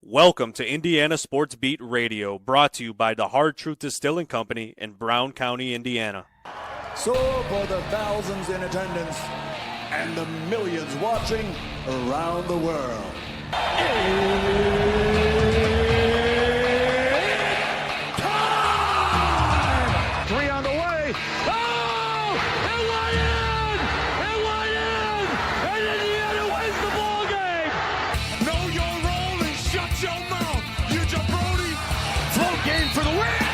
Welcome to Indiana Sports Beat Radio, brought to you by the Hard Truth Distilling Company in Brown County, Indiana. So for the thousands in attendance and the millions watching around the world, it's time! Three on the way. Oh! It went in! It went in! And Indiana wins the ball game! Know your role and shut your mouth, you jabroni! Float game for the win!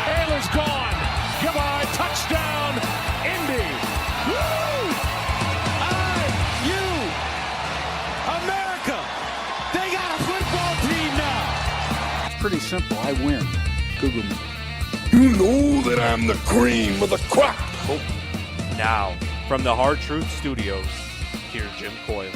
Ayler's gone! Goodbye, touchdown, Indy! Woo! IU! America! They got a football team now! It's pretty simple. I win. Google me. You know that I'm the cream of the crop. Now, from the Hard Truth Studios, here's Jim Coyle.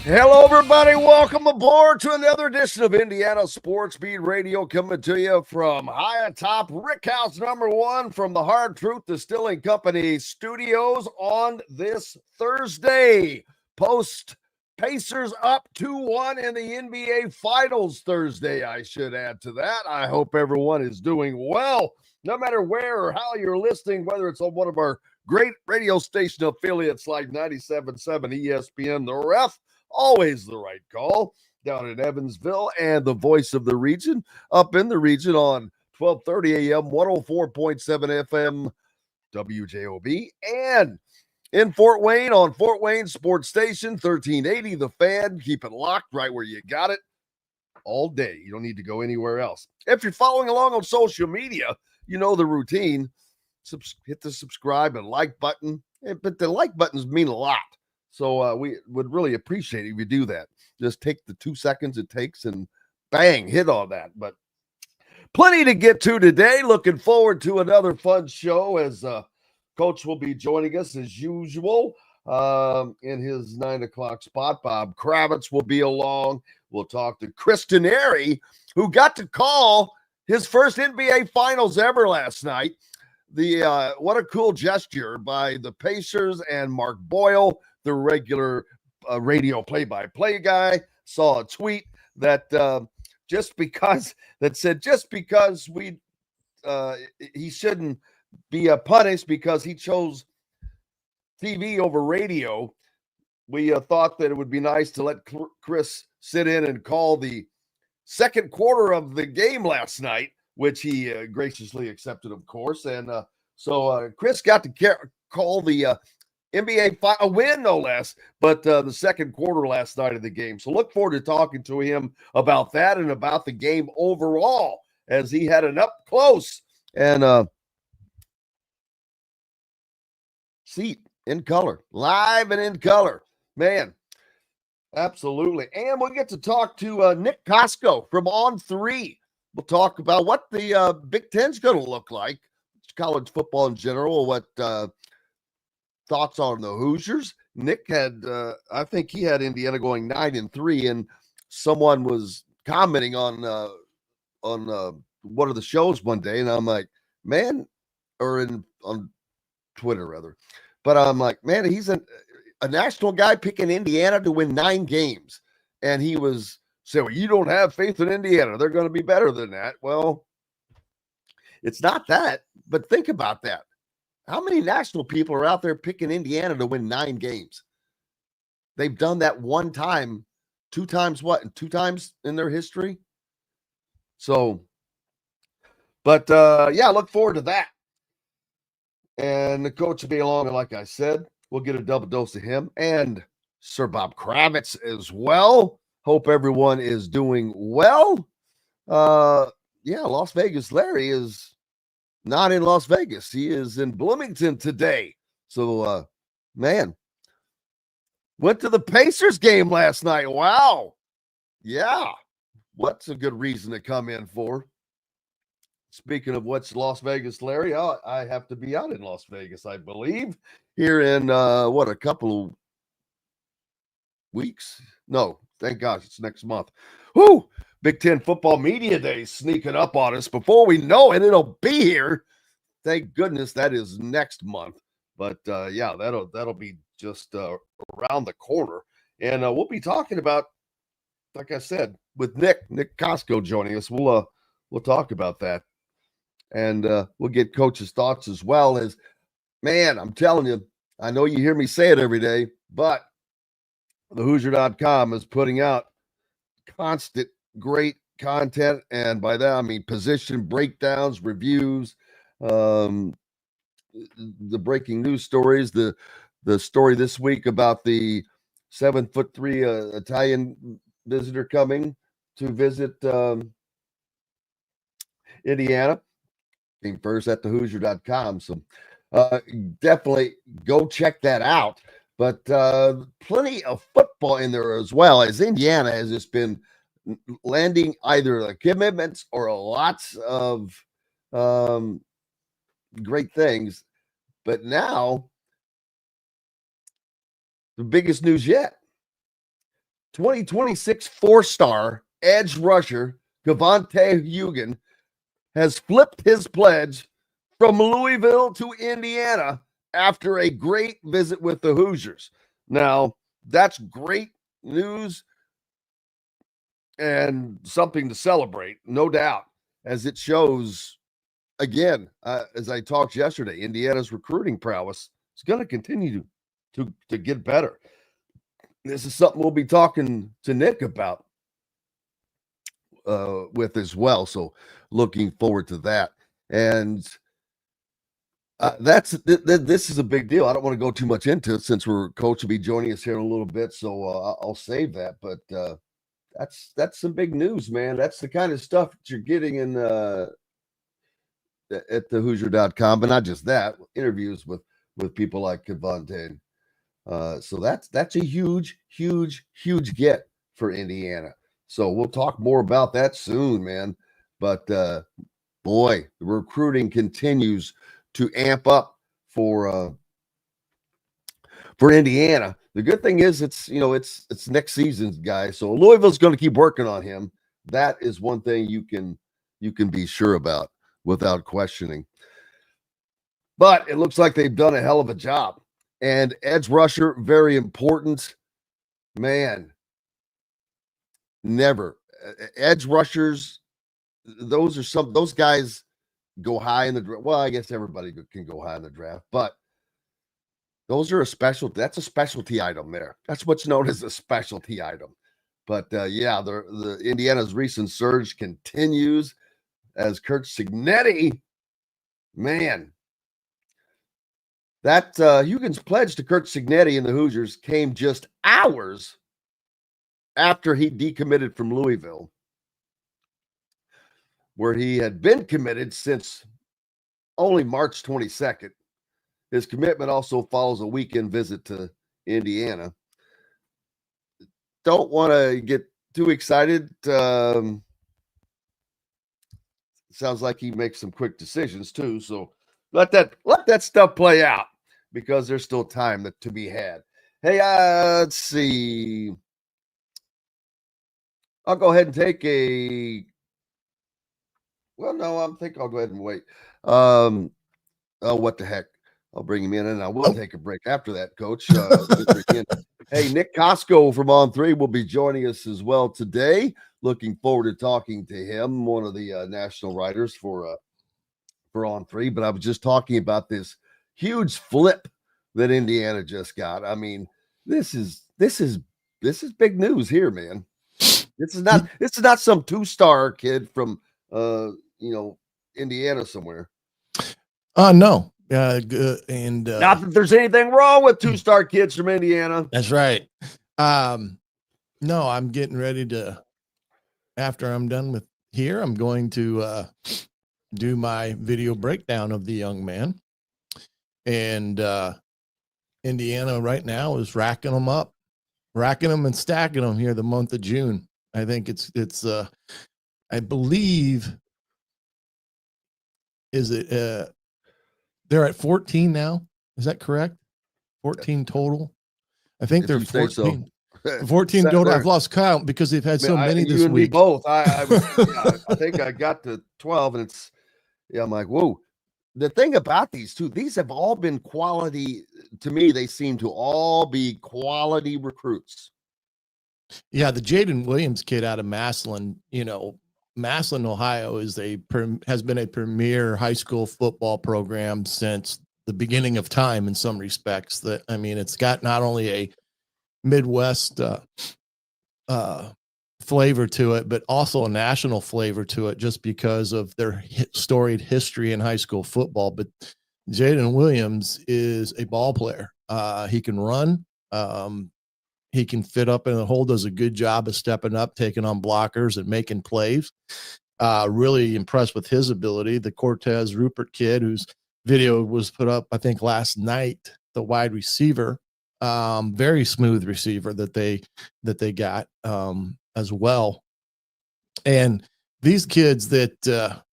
Hello, everybody. Welcome aboard to another edition of Indiana Sports Beat Radio, coming to you from high atop Rick House #1 from the Hard Truth Distilling Company studios on this Thursday. Post Pacers up 2-1 in the NBA Finals Thursday, I should add to that. I hope everyone is doing well, no matter where or how you're listening, whether it's on one of our great radio station affiliates like 97.7 ESPN, The Ref, always the right call, down in Evansville, and the voice of the region up in the region on 1230 AM, 104.7 FM, WJOB, and in Fort Wayne on Fort Wayne Sports Station, 1380 The Fan. Keep it locked right where you got it all day. You don't need to go anywhere else. If you're following along on social media, you know the routine. Hit the subscribe and like button. But the like buttons mean a lot. So we would really appreciate it if you do that. Just take the 2 seconds it takes and bang, hit on that. But plenty to get to today. Looking forward to another fun show as Coach will be joining us as usual in his 9 o'clock spot. Bob Kravitz will be along. We'll talk to Curt Denari, who got to call his first NBA Finals ever last night. What a cool gesture by the Pacers and Mark Boyle, the regular radio play-by-play guy. Saw a tweet that said just because he shouldn't be punished because he chose TV over radio. We thought that it would be nice to let Chris sit in and call the second quarter of the game last night, which he graciously accepted, of course. And so Chris got to call the NBA a win, no less, but the second quarter last night of the game. So look forward to talking to him about that and about the game overall, as he had an up close and seat in color, live and in color. Man, absolutely. And we'll get to talk to Nick Kosko from On3. We'll talk about what the Big Ten's going to look like, college football in general, what thoughts on the Hoosiers. Nick had, I think he had Indiana going 9-3, and someone was commenting on one of the shows one day, and I'm like, man, on Twitter rather. But I'm like, man, he's a national guy picking Indiana to win 9 games. And he was saying, well, you don't have faith in Indiana. They're going to be better than that. Well, it's not that, but think about that. How many national people are out there picking Indiana to win 9 games? They've done that one time, 2 times what? And 2 times in their history? So, but yeah, look forward to that. And the coach will be along, and like I said, we'll get a double dose of him and Sir Bob Kravitz as well. Hope everyone is doing well. Yeah, Las Vegas Larry is not in Las Vegas. He is in Bloomington today. So, man, went to the Pacers game last night. Wow. Yeah. What's a good reason to come in for? Speaking of what's Las Vegas, Larry, I have to be out in Las Vegas, I believe, here in, a couple of weeks? No, thank gosh, it's next month. Whoo! Big Ten Football Media Day sneaking up on us. Before we know it, it'll be here. Thank goodness that is next month. But, yeah, that'll be just around the corner. And we'll be talking about like I said, with Nick Kosko joining us, we'll talk about that. And we'll get Coach's thoughts as well. As, man, I'm telling you, I know you hear me say it every day, but the Hoosier.com is putting out constant great content. And by that, I mean position breakdowns, reviews, the breaking news stories, the story this week about the 7'3" Italian visitor coming to visit Indiana. Came first at the Hoosier.com. So definitely go check that out. But plenty of football in there as well, as Indiana has just been landing either the commitments or lots of great things. But now, the biggest news yet, 2026 four-star edge rusher Cavante Hugan has flipped his pledge from Louisville to Indiana after a great visit with the Hoosiers. Now, that's great news and something to celebrate, no doubt, as it shows, again, as I talked yesterday, Indiana's recruiting prowess is going to continue to get better. This is something we'll be talking to Nick about with as well. So looking forward to that. And this is a big deal. I don't want to go too much into it since Coach will be joining us here in a little bit. So I'll save that. But that's some big news, man. That's the kind of stuff that you're getting in at the Hoosier.com, but not just that, interviews with people like Cavante. So that's a huge get for Indiana. So we'll talk more about that soon, man. But boy, the recruiting continues to amp up for Indiana. The good thing is it's next season's guy. So Louisville's going to keep working on him. That is one thing you can be sure about without questioning. But it looks like they've done a hell of a job. And edge rusher, very important. Man, never. Edge rushers, those guys go high in the draft. Well, I guess everybody can go high in the draft, but those are that's a specialty item there. That's what's known as a specialty item. But yeah, the Indiana's recent surge continues as Curt Cignetti, man, that Hugan's pledge to Curt Cignetti and the Hoosiers came just hours after he decommitted from Louisville, where he had been committed since only March 22nd. His commitment also follows a weekend visit to Indiana. Don't want to get too excited. Sounds like he makes some quick decisions too. So let that stuff play out because there's still time to be had. Hey, let's see. I'll go ahead and take I think I'll go ahead and wait. Oh, what the heck? I'll bring him in, and I will take a break after that, Coach. Hey, Nick Kosko from On3 will be joining us as well today. Looking forward to talking to him, one of the national writers for On3. But I was just talking about this huge flip that Indiana just got. I mean, this is big news here, man. This is not some two-star kid from Indiana somewhere. No. And not that there's anything wrong with two-star kids from Indiana. That's right. No, I'm getting ready to, after I'm done with here, I'm going to do my video breakdown of the young man. And Indiana right now is racking them and stacking them here the month of June. I think it's I believe, they're at 14 now. Is that correct? 14 total. I think they're 14. 14 total. I've lost count because they've had so many this week. Both. I think I got to 12, and I'm like, whoa. The thing about these have all been quality. To me, they seem to all be quality recruits. Yeah, the Jaden Williams kid out of Massillon, Massillon, Ohio has been a premier high school football program since the beginning of time in some respects. It's got not only a Midwest flavor to it, but also a national flavor to it just because of their storied history in high school football. But Jaden Williams is a ball player. He can run. He can fit up in the hole, does a good job of stepping up, taking on blockers and making plays. Really impressed with his ability. The Cortez Rupert kid, whose video was put up, I think, last night, the wide receiver, very smooth receiver that they got as well. And these kids that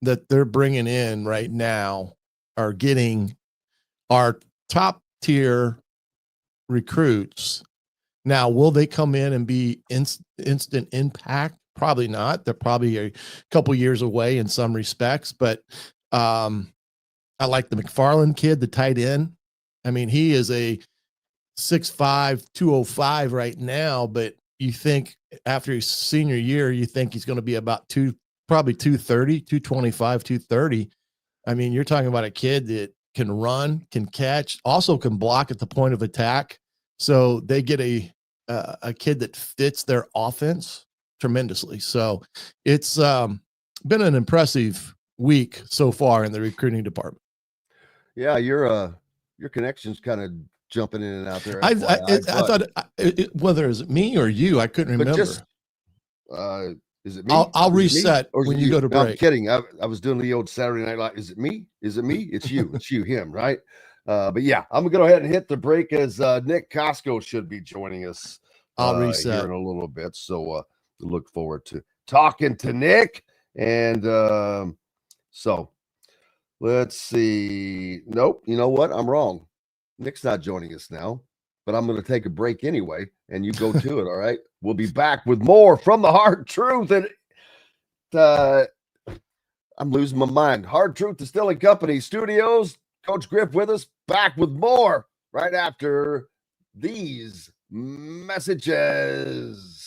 they're bringing in right now are getting our top tier recruits. Now, will they come in and be instant impact? Probably not. They're probably a couple years away in some respects, but I like the McFarland kid, the tight end. He is a 6'5", 205 right now, but you think after his senior year, you think he's going to be about probably 230, 225, 230. You're talking about a kid that can run, can catch, also can block at the point of attack. So they get a kid that fits their offense tremendously. So it's been an impressive week so far in the recruiting department. Yeah, your connection's kind of jumping in and out there. I thought whether it's me or you, I couldn't remember. Is it me? I'll reset when you go to break. I'm kidding. I was doing the old Saturday Night Live. Is it me? Is it me? It's you. It's you, him, right? But yeah, I'm gonna go ahead and hit the break as Nick Kosko should be joining us. I'll reset here in a little bit. So look forward to talking to Nick. And so let's see. Nope. You know what? I'm wrong. Nick's not joining us now, but I'm going to take a break anyway, and you go to it. All right. We'll be back with more from the Hard Truth. And I'm losing my mind. Hard Truth Distilling Company Studios. Coach Griff with us, back with more right after these messages.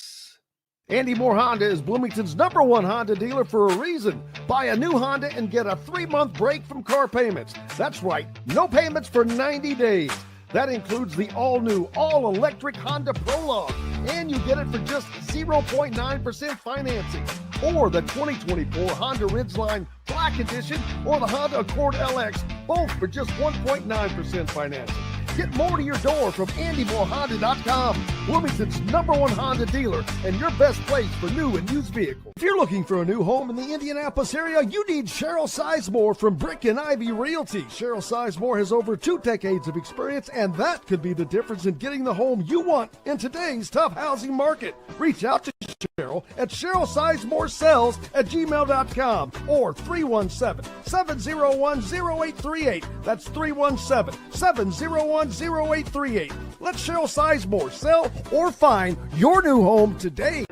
Andy Moore Honda is Bloomington's #1 Honda dealer for a reason. Buy a new Honda and get a 3-month break from car payments. That's right, no payments for 90 days. That includes the all-new, all-electric Honda Prologue, and you get it for just 0.9% financing. Or the 2024 Honda Ridgeline Black Edition or the Honda Accord LX, both for just 1.9% financing. Get more to your door from AndyMooreHonda.com, Bloomington's #1 Honda dealer and your best place for new and used vehicles. If you're looking for a new home in the Indianapolis area, you need Cheryl Sizemore from Brick and Ivy Realty. Cheryl Sizemore has over 2 decades of experience, and that could be the difference in getting the home you want in today's tough housing market. Reach out to Cheryl at CherylSizemore@gmail.com or 317-701-0838. That's 317-701-0838. Let Cheryl Sizemore sell or find your new home today.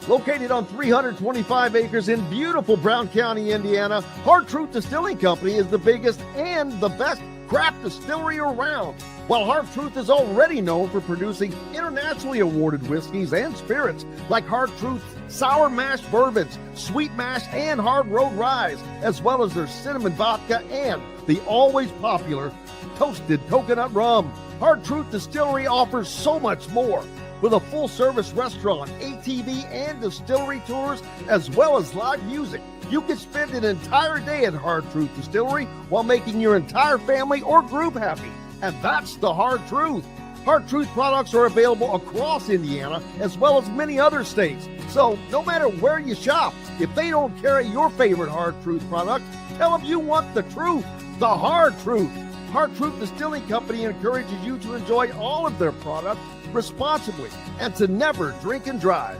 Located on 325 acres in beautiful Brown County, Indiana, Hard Truth Distilling Company is the biggest and the best craft distillery around. While Hard Truth is already known for producing internationally awarded whiskeys and spirits like Hard Truth Sour Mash Bourbons, Sweet Mash, and Hard Road Rye, as well as their cinnamon vodka and the always popular Toasted Coconut Rum. Hard Truth Distillery offers so much more. With a full-service restaurant, ATV, and distillery tours, as well as live music, you can spend an entire day at Hard Truth Distillery while making your entire family or group happy. And that's the Hard Truth. Hard Truth products are available across Indiana, as well as many other states. So no matter where you shop, if they don't carry your favorite Hard Truth product, tell them you want the truth, the Hard Truth. Hard Truth Distilling Company encourages you to enjoy all of their products responsibly and to never drink and drive.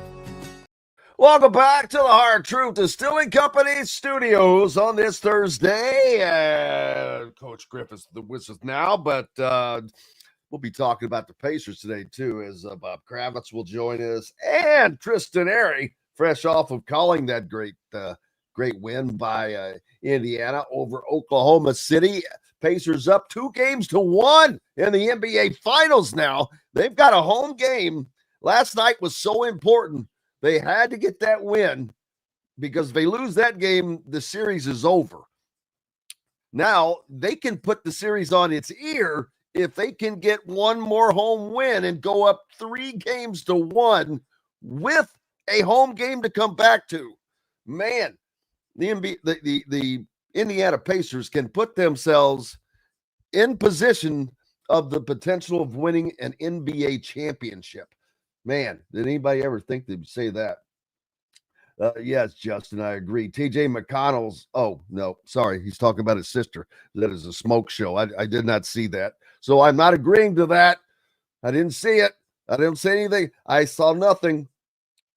Welcome back to the Hard Truth Distilling Company Studios on this Thursday. Coach Griff is with us now, but we'll be talking about the Pacers today too, as Bob Kravitz will join us, and Tristan Airy, fresh off of calling that great win by Indiana over Oklahoma City. Pacers up 2-1 in the NBA Finals now. They've got a home game Last night was so important. They had to get that win because if they lose that game, the series is over. Now they can put the series on its ear if they can get one more home win and go up 3-1 with a home game to come back to. Man, the Indiana Pacers can put themselves in position of the potential of winning an NBA championship. Man, did anybody ever think they'd say that? Yes, Justin, I agree. TJ McConnell's, oh, no, sorry. He's talking about his sister. That is a smoke show. I did not see that. So I'm not agreeing to that. I didn't see it. I didn't say anything. I saw nothing.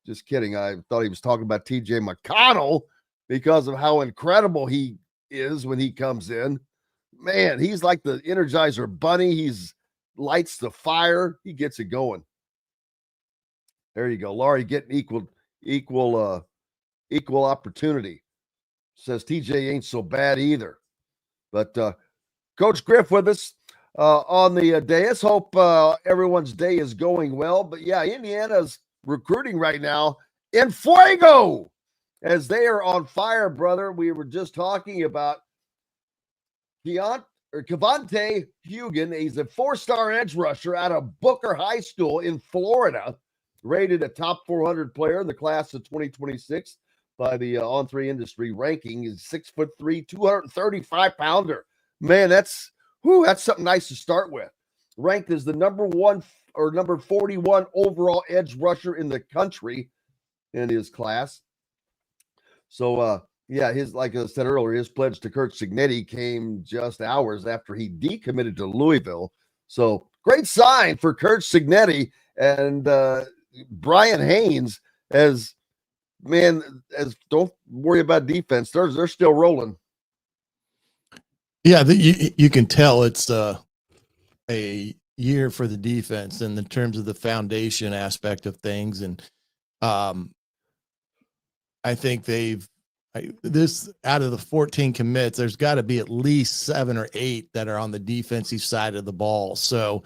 Just kidding. I thought he was talking about TJ McConnell because of how incredible he is when he comes in. Man, he's like the Energizer Bunny. He's lights the fire. He gets it going. There you go. Laurie getting equal opportunity. Says TJ ain't so bad either. But Coach Griff with us on the dais. Hope everyone's day is going well. But yeah, Indiana's recruiting right now in fuego as they are on fire, brother. We were just talking about Cavante Hugan. He's a 4-star edge rusher out of Booker High School in Florida, rated a top 400 player in the class of 2026 by the On3 industry ranking. Is 6'3", 235-pounder. Man, that's something nice to start with. Ranked as the number 41 overall edge rusher in the country in his class. So, yeah, like I said earlier, his pledge to Curt Cignetti came just hours after he decommitted to Louisville. So, great sign for Curt Cignetti and Brian Haynes. Don't worry about defense. They're still rolling. Yeah, you can tell it's a year for the defense in the terms of the foundation aspect of things. And I think this out of the 14 commits, there's got to be at least 7 or 8 that are on the defensive side of the ball. So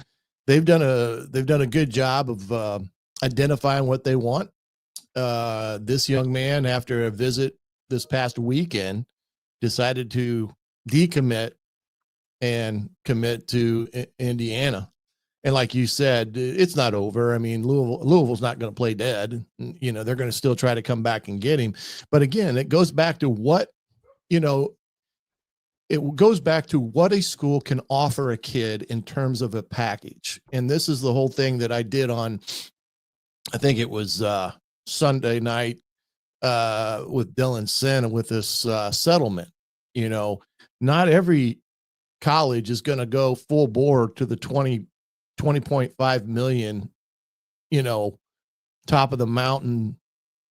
they've done a good job of identifying what they want. This young man, after a visit this past weekend, decided to decommit and commit to Indiana. And like you said, it's not over. I mean, Louisville's not going to play dead. You know, they're going to still try to come back and get him. But again, it goes back to what a school can offer a kid in terms of a package. And this is the whole thing that I did on, I think it was Sunday night with Dylan Sin and with this settlement. You know, not every college is going to go full bore to the 20.5 million, top of the mountain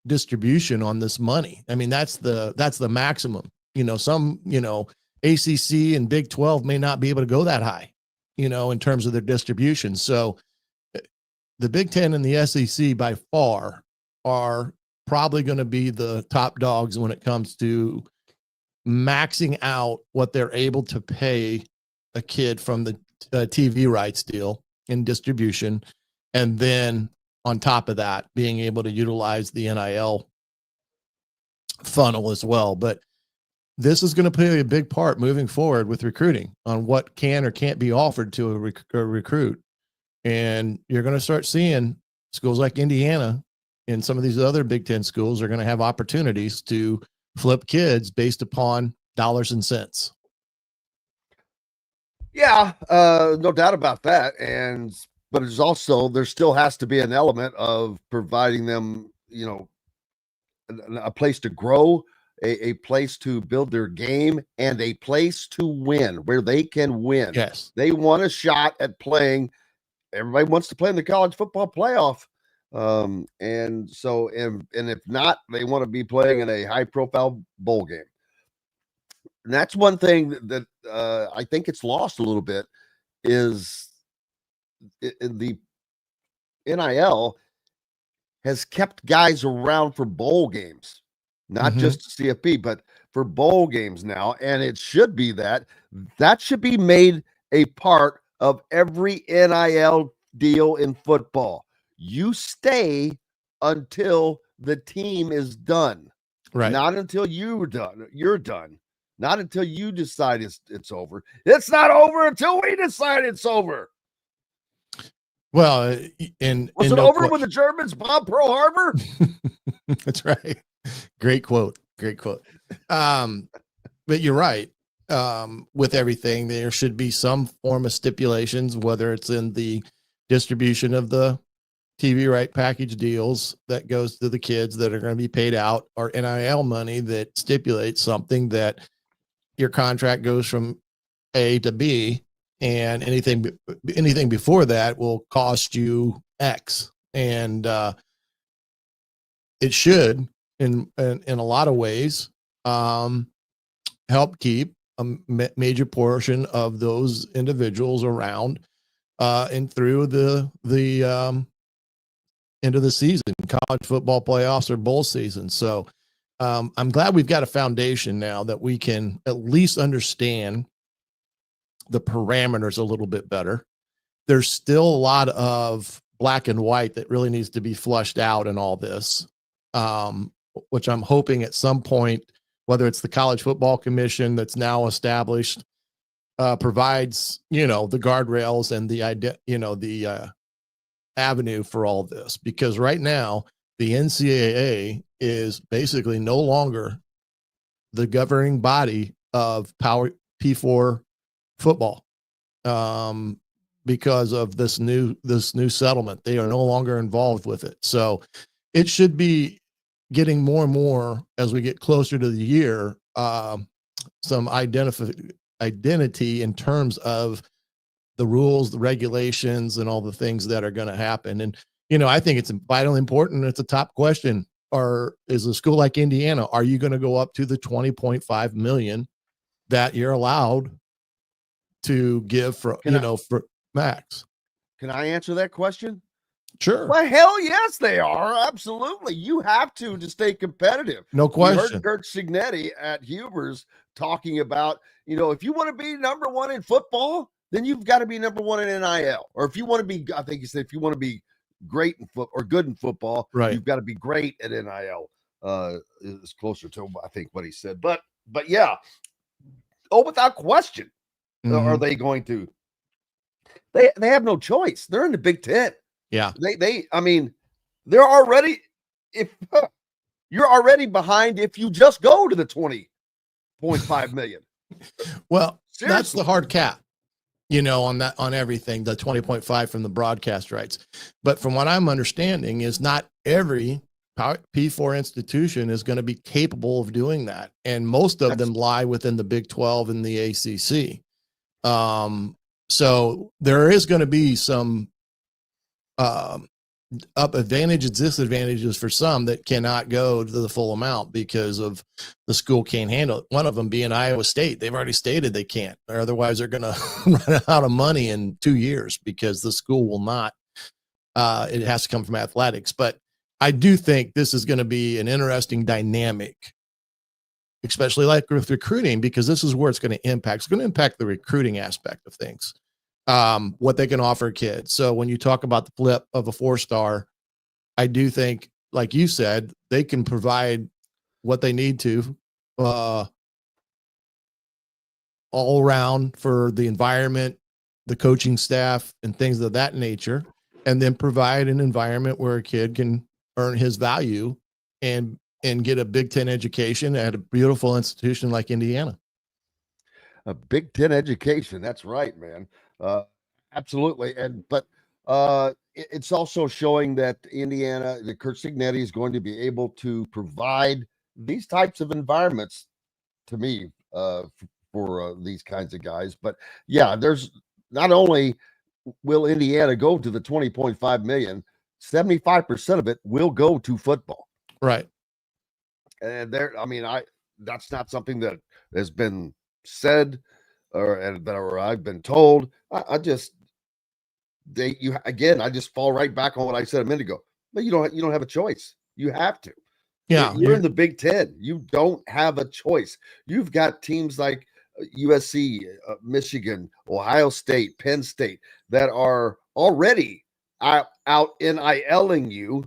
distribution on this money. I mean, that's the maximum. Some, ACC and Big 12 may not be able to go that high, in terms of their distribution. So the Big 10 and the SEC by far are probably going to be the top dogs when it comes to maxing out what they're able to pay a kid from the TV rights deal in distribution. And then on top of that, being able to utilize the NIL funnel as well. But this is going to play a big part moving forward with recruiting on what can or can't be offered to a recruit. And you're going to start seeing schools like Indiana and some of these other Big Ten schools are going to have opportunities to flip kids based upon dollars and cents. Yeah, no doubt about that. But there still has to be an element of providing them, a place to grow, a place to build their game, and a place to win where they can win. Yes. They want a shot at playing. Everybody wants to play in the college football playoff. And if not, they want to be playing in a high profile bowl game. And that's one thing that I think it's lost a little bit is the NIL has kept guys around for bowl games, not just CFP, but for bowl games now. And it should be that should be made a part of every NIL deal in football. You stay until the team is done. Right. Not until you're done. You're done. Not until you decide it's over. It's not over until we decide it's over. Well, and Was it over when the Germans bombed Pearl Harbor? That's right. Great quote. Great quote. But you're right. With everything, there should be some form of stipulations, whether it's in the distribution of the TV right package deals that goes to the kids that are going to be paid out, or NIL money that stipulates something that your contract goes from A to B, and anything before that will cost you X. And it should, in a lot of ways, help keep a major portion of those individuals around and through the end of the season, college football playoffs or bowl season. So I'm glad we've got a foundation now that we can at least understand the parameters a little bit better. There's still a lot of black and white that really needs to be flushed out in all this, which I'm hoping at some point, whether it's the College Football Commission that's now established, provides, the guardrails and the avenue for all this. Because right now, the NCAA is basically no longer the governing body of Power P4 football because of this new settlement. They are no longer involved with it. So it should be getting more and more as we get closer to the year, some identity in terms of the rules, the regulations, and all the things that are going to happen. And, I think it's vitally important. It's a top question. Is a school like Indiana, are you going to go up to the $20.5 million that you're allowed to give for max? Can I answer that question? Sure. Well, hell yes, they are. Absolutely. You have to stay competitive. No question. We heard Curt Cignetti at Huber's talking about, if you want to be number one in football, then you've got to be number one in NIL. Or if you want to be, I think he said, if you want to be great in football or good in football, right, you've got to be great at NIL. Is closer to, I think, what he said. But yeah. Oh, without question. Mm-hmm. Are they going to? They have no choice. They're in the Big Ten. Yeah. They're already, if you're already behind if you just go to the 20.5 million. Well, seriously. That's the hard cap, on everything, the 20.5 from the broadcast rights. But from what I'm understanding is not every P4 institution is going to be capable of doing that. And most of them lie within the Big 12 and the ACC. So there is going to be some up advantages, disadvantages for some that cannot go to the full amount because of the school can't handle it. One of them being Iowa State. They've already stated they can't, or otherwise they're going to run out of money in 2 years because the school will not. It has to come from athletics. But I do think this is going to be an interesting dynamic, especially like with recruiting, because this is where it's going to impact. It's going to impact the recruiting aspect of things. What they can offer kids. So when you talk about the flip of a 4-star, I do think, like you said, they can provide what they need to all around for the environment, the coaching staff, and things of that nature, and then provide an environment where a kid can earn his value and get a Big Ten education at a beautiful institution like Indiana. A Big Ten education. That's right, man. Absolutely. But it's also showing that Indiana, the Curt Cignetti is going to be able to provide these types of environments to me for these kinds of guys. But yeah, there's not only will Indiana go to the 20.5 million, 75% of it will go to football. Right. And that's not something that has been said or I've been told. I just fall right back on what I said a minute ago. But you don't have a choice. You have to. Yeah, you're in the Big Ten. You don't have a choice. You've got teams like USC, Michigan, Ohio State, Penn State that are already out NILing you.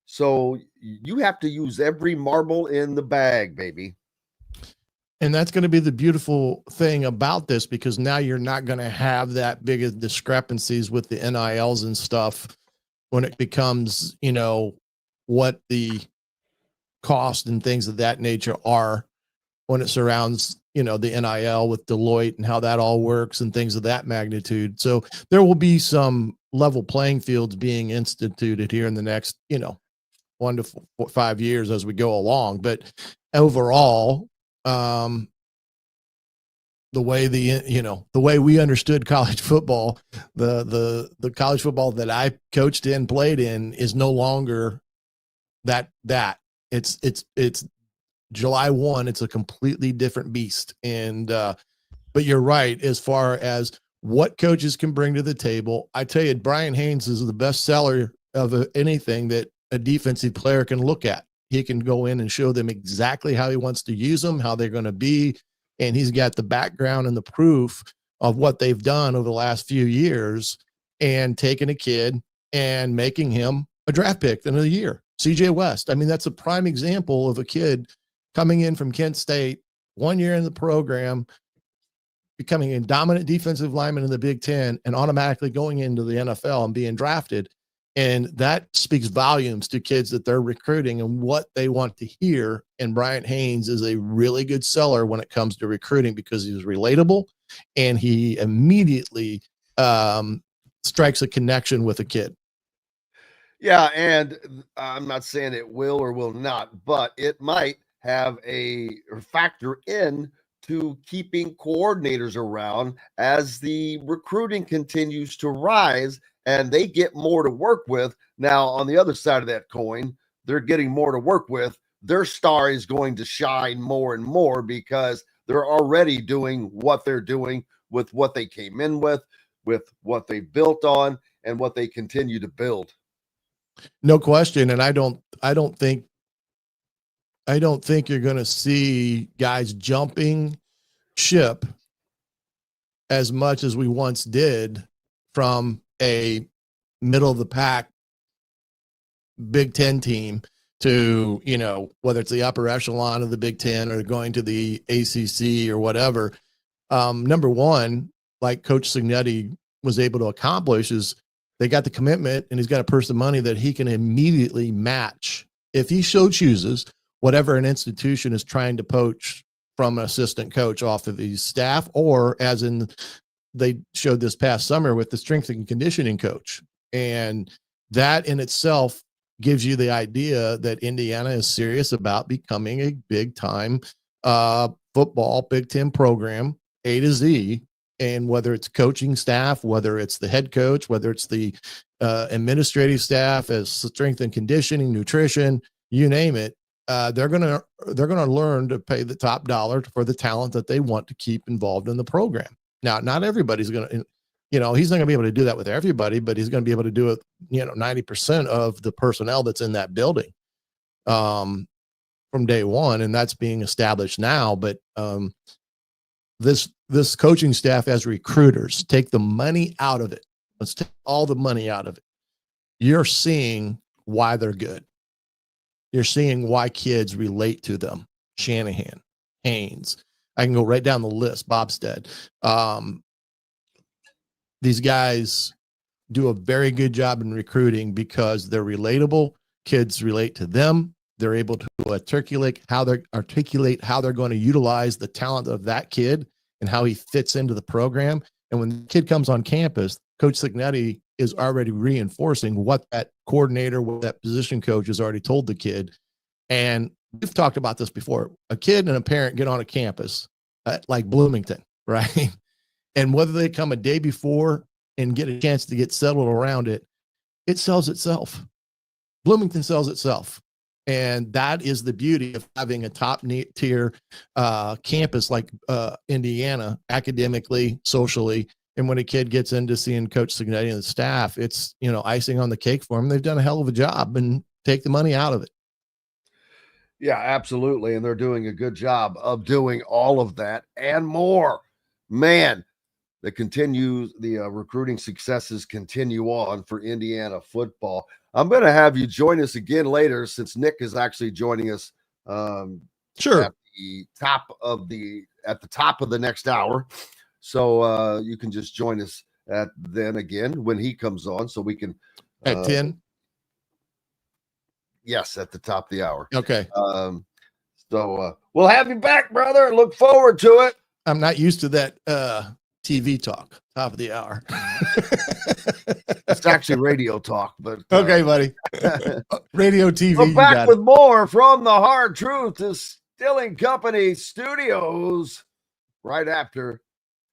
So you have to use every marble in the bag, baby. And that's going to be the beautiful thing about this, because now you're not going to have that big of discrepancies with the NILs and stuff when it becomes, what the cost and things of that nature are when it surrounds, the NIL with Deloitte and how that all works and things of that magnitude. So there will be some level playing fields being instituted here in the next, 1 to 5 years as we go along. But overall, the way we understood college football, the college football that I coached in, played in, is no longer that it's July 1. It's a completely different beast. And, but you're right. As far as what coaches can bring to the table, I tell you, Brian Haynes is the best seller of anything that a defensive player can look at. He can go in and show them exactly how he wants to use them, how they're going to be. And he's got the background and the proof of what they've done over the last few years, and taking a kid and making him a draft pick in a year. CJ West. I mean, that's a prime example of a kid coming in from Kent State, 1 year in the program, becoming a dominant defensive lineman in the Big Ten, and automatically going into the NFL and being drafted. And that speaks volumes to kids that they're recruiting and what they want to hear. And Bryant Haynes is a really good seller when it comes to recruiting, because he's relatable and he immediately strikes a connection with a kid. Yeah, and I'm not saying it will or will not, but it might have a factor in to keeping coordinators around as the recruiting continues to rise and they get more to work with. Now, on the other side of that coin, they're getting more to work with. Their star is going to shine more and more because they're already doing what they're doing with what they came in with what they built on, and what they continue to build. No question. And I don't think you're going to see guys jumping ship as much as we once did from a middle of the pack Big Ten team to, whether it's the upper echelon of the Big Ten or going to the ACC or whatever. Number one, like Coach Cignetti was able to accomplish, is they got the commitment, and he's got a purse of money that he can immediately match, if he so chooses, whatever an institution is trying to poach from an assistant coach off of his staff, or as in they showed this past summer with the strength and conditioning coach. And that in itself gives you the idea that Indiana is serious about becoming a big time football Big Ten program, A to Z. And whether it's coaching staff, whether it's the head coach, whether it's the administrative staff as strength and conditioning, nutrition, you name it, they're gonna learn to pay the top dollar for the talent that they want to keep involved in the program. Now, not everybody's gonna, he's not gonna be able to do that with everybody, but he's gonna be able to do it, 90% of the personnel that's in that building from day one, and that's being established now. But this coaching staff as recruiters, take the money out of it. Let's take all the money out of it. You're seeing why they're good. You're seeing why kids relate to them. Shanahan, Haynes. I can go right down the list. Bobstead. These guys do a very good job in recruiting because they're relatable. Kids relate to them. They're able to articulate how they're going to utilize the talent of that kid and how he fits into the program. And when the kid comes on campus, Coach Cignetti is already reinforcing what that coordinator, what that position coach has already told the kid. And we've talked about this before. A kid and a parent get on a campus like Bloomington, right? And whether they come a day before and get a chance to get settled around it, it sells itself. Bloomington sells itself. And that is the beauty of having a top tier campus like Indiana, academically, socially. And when a kid gets into seeing Coach Cignetti and the staff, it's, icing on the cake for them. They've done a hell of a job, and take the money out of it. Yeah, absolutely. And they're doing a good job of doing all of that and more. Man, the recruiting successes continue on for Indiana football. I'm going to have you join us again later, since Nick is actually joining us Sure. at the top of the next hour. So you can just join us then again when he comes on, so we can At 10. Yes, at the top of the hour. Okay. So we'll have you back, brother. Look forward to it. I'm not used to that TV talk, top of the hour. It's actually radio talk, but Okay, buddy. Radio, TV. we're you back got with it. more from the Hard Truth Distilling Company studios right after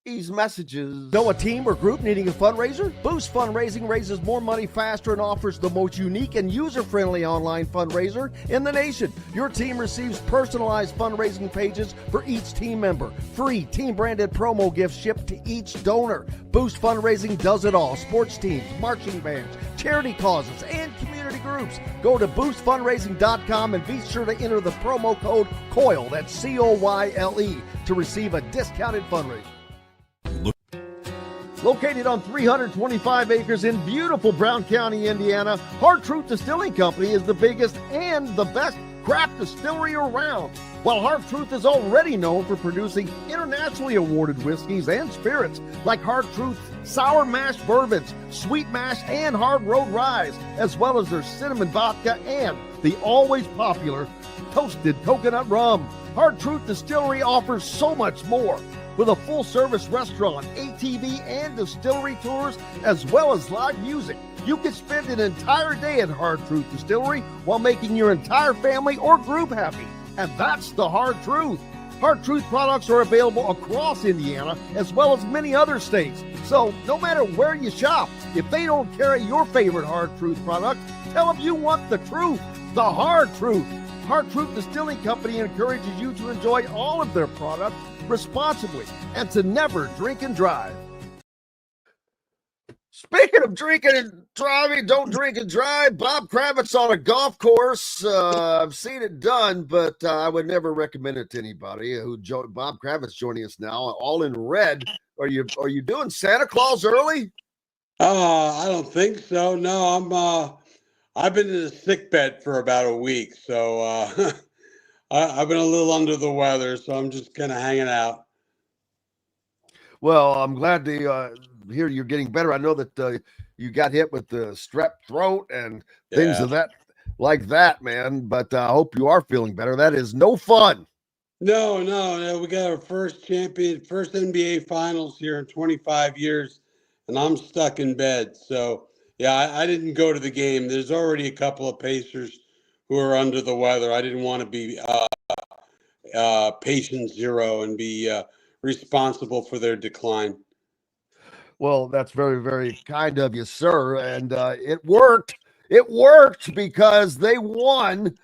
these messages. Know a team or group needing a fundraiser? Boost Fundraising raises more money faster and offers the most unique and user-friendly online fundraiser in the nation. Your team receives personalized fundraising pages for each team member. Free team-branded promo gifts shipped to each donor. Boost Fundraising does it all. Sports teams, marching bands, charity causes, and community groups. Go to boostfundraising.com and be sure to enter the promo code COYLE, that's COYLE, to receive a discounted fundraiser. Located on 325 acres in beautiful Brown County, Indiana, Hard Truth Distilling Company is the biggest and the best craft distillery around. While Hard Truth is already known for producing internationally awarded whiskeys and spirits like Hard Truth Sour Mash Bourbons, Sweet Mash, and Hard Road Ryes, as well as their cinnamon vodka and the always popular Toasted Coconut Rum. Hard Truth Distillery offers so much more. With a full-service restaurant, ATV, and distillery tours, as well as live music, you can spend an entire day at Hard Truth Distillery while making your entire family or group happy. And that's the Hard Truth. Hard Truth products are available across Indiana, as well as many other states. So no matter where you shop, if they don't carry your favorite Hard Truth product, tell them you want the truth, the Hard Truth. Hard Truth Distilling Company encourages you to enjoy all of their products responsibly and to never drink and drive. Speaking of drinking and driving, don't drink and drive. Bob Kravitz on a golf course. I've seen it done, but I would never recommend it to anybody. Bob Kravitz joining us now, all in red. Are you doing Santa Claus early? I don't think so. No, I've been in a sick bed for about a week, so I've been a little under the weather, so I'm just kind of hanging out. Well, I'm glad to hear you're getting better. I know that you got hit with the strep throat and things of that like that, man. But I hope you are feeling better. That is no fun. No. We got our first NBA Finals here in 25 years, and I'm stuck in bed. So, yeah, I didn't go to the game. There's already a couple of Pacers who are under the weather. I didn't want to be patient zero and be responsible for their decline. Well, that's very, very kind of you, sir. And it worked. It worked because they won.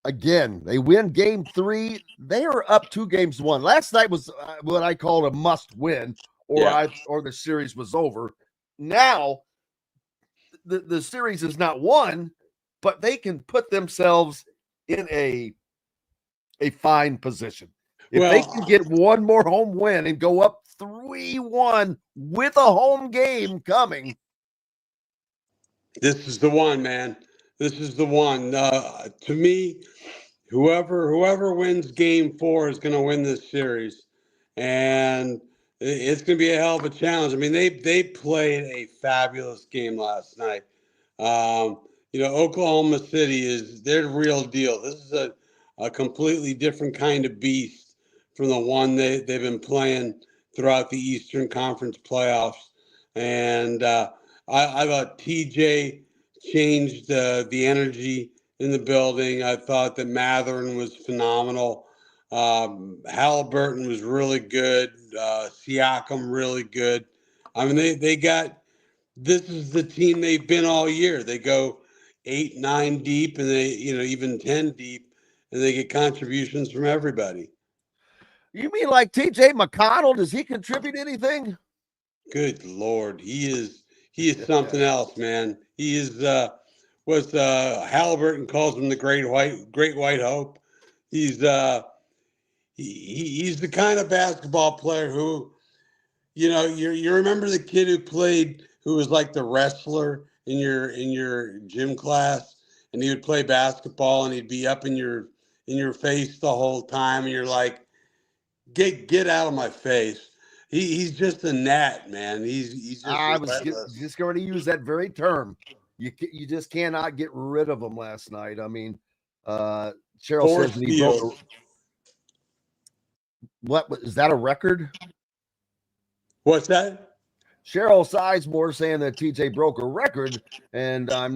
Again, they win game 3. They are up 2-1. Last night was what I called a must win, or the series was over. Now, the series is not won, but they can put themselves in a fine position. If they can get one more home win and go up 3-1 with a home game coming. This is the one, man. This is the one. To me, whoever wins game 4 is going to win this series. And it's going to be a hell of a challenge. I mean, they played a fabulous game last night. Oklahoma City they're the real deal. This is a completely different kind of beast from the one they've been playing throughout the Eastern Conference playoffs. And I thought TJ changed the energy in the building. I thought that Matherin was phenomenal. Halliburton was really good. Siakam really good. I mean, this is the team they've been all year. They go 8, 9 deep, and they, even 10 deep, and they get contributions from everybody. You mean like TJ McConnell? Does he contribute anything? Good Lord. He is something else, man. He is Halliburton calls him the great white hope. He's the kind of basketball player who You remember the kid who was like the wrestler in your gym class, and he would play basketball, and he'd be up in your face the whole time, and you're like, get out of my face. He's just a gnat, man. He's just I was relentless. just going to use that very term. You just cannot get rid of him last night. I mean, Cheryl Force says that he broke. field. What is that a record? What's that? Cheryl Sizemore saying that TJ broke a record, and I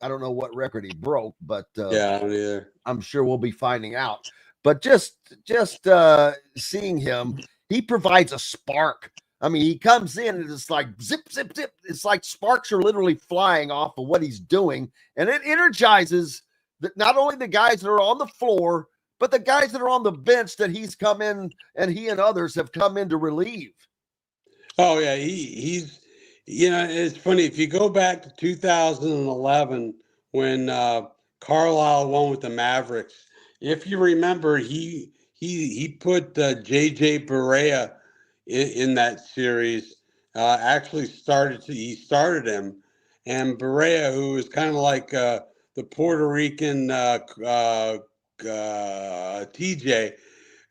don't know what record he broke, but Yeah, I don't either. I'm sure we'll be finding out. But just seeing him, he provides a spark. I mean, he comes in and it's like zip, zip, zip. It's like sparks are literally flying off of what he's doing, and it energizes not only the guys that are on the floor, but the guys that are on the bench that he's come in and he and others have come in to relieve. Oh yeah, he's it's funny if you go back to 2011 when Carlisle won with the Mavericks. If you remember, he put JJ Barea in that series. Actually he started him, and Barea, who was kind of like the Puerto Rican TJ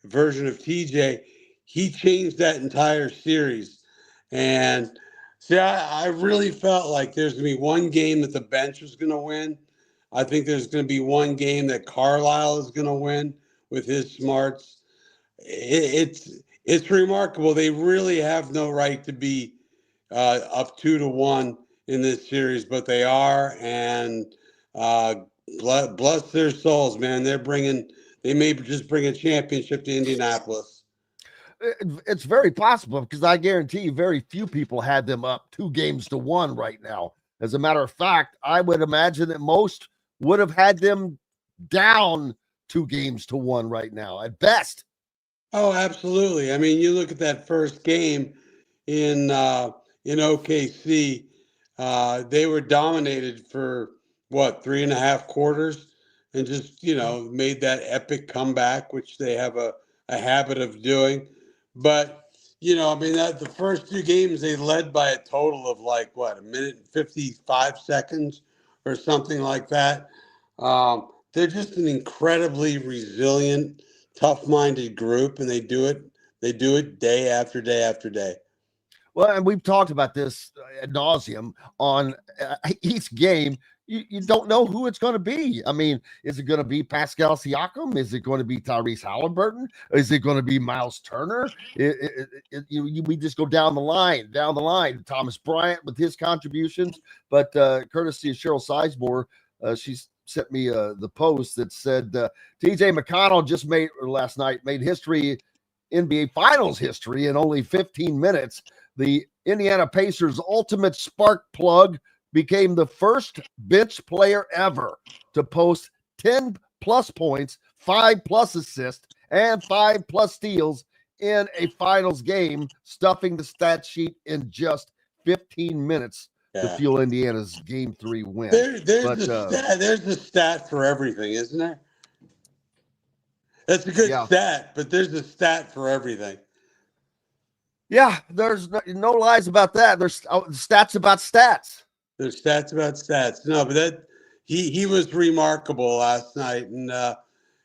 version of TJ, he changed that entire series. And see, I really felt like there's going to be one game that the bench was going to win. I think there's going to be one game that Carlisle is going to win with his smarts. It's remarkable. They really have no right to be up 2-1 in this series, but they are. And bless their souls, man. They may just bring a championship to Indianapolis. It's very possible because I guarantee you very few people had them up 2-1 right now. As a matter of fact, I would imagine that most would have had them down 2-1 right now at best. Oh, absolutely. I mean, you look at that first game in OKC, they were dominated for 3.5 quarters and just, made that epic comeback, which they have a habit of doing. But, that the first 2 games, they led by a total of a minute and 55 seconds or something like that. They're just an incredibly resilient, tough-minded group, and they do it day after day after day. Well, and we've talked about this ad nauseum on each game. You don't know who it's going to be. I mean, is it going to be Pascal Siakam? Is it going to be Tyrese Halliburton? Is it going to be Miles Turner? We just go down the line. Thomas Bryant with his contributions, but courtesy of Cheryl Sizemore, she's sent me the post that said TJ McConnell just made history, NBA Finals history in only 15 minutes. The Indiana Pacers' ultimate spark plug became the first bench player ever to post 10+ points, 5+ assists, and 5+ steals in a finals game, stuffing the stat sheet in just 15 minutes to fuel Indiana's Game 3 win. There's a stat for everything, isn't there? That's a good stat, but there's a stat for everything. Yeah, there's no lies about that. There's stats about stats. There's stats about stats. No, but he was remarkable last night, and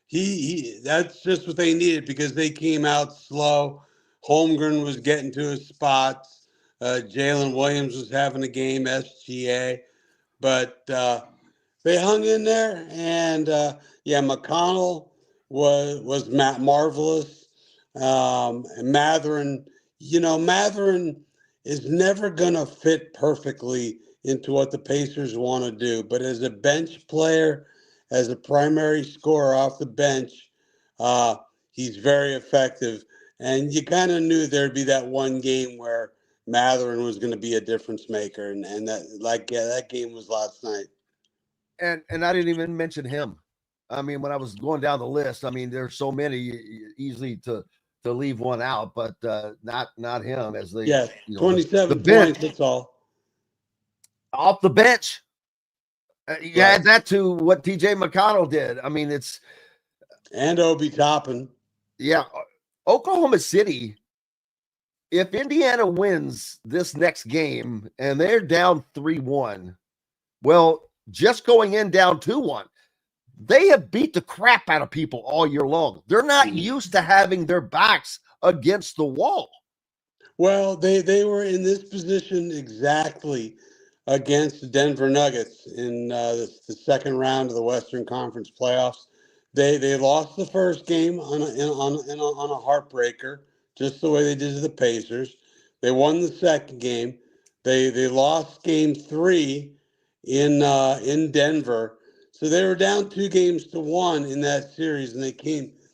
he that's just what they needed because they came out slow. Holmgren was getting to his spots. Jalen Williams was having a game, SGA, but they hung in there. And McConnell was marvelous. And Mathurin, Mathurin is never gonna fit perfectly into what the Pacers want to do, but as a bench player, as a primary scorer off the bench, he's very effective. And you kind of knew there'd be that one game where Mathurin was going to be a difference maker, and that game was last night. And I didn't even mention him. I mean, when I was going down the list, I mean, there's so many easily to leave one out, but not him. As they 27 points. That's all. Off the bench. You add that to what TJ McConnell did. I mean, and Obi Toppin. Yeah. Oklahoma City if Indiana wins this next game and they're down 3-1, well, just going in down 2-1, they have beat the crap out of people all year long. They're not used to having their backs against the wall. Well, they were in this position exactly against the Denver Nuggets in the second round of the Western Conference playoffs. They lost the first game on a heartbreaker, just the way they did to the Pacers. They won the second game. They lost game 3 in Denver. So they were down 2-1 in that series, and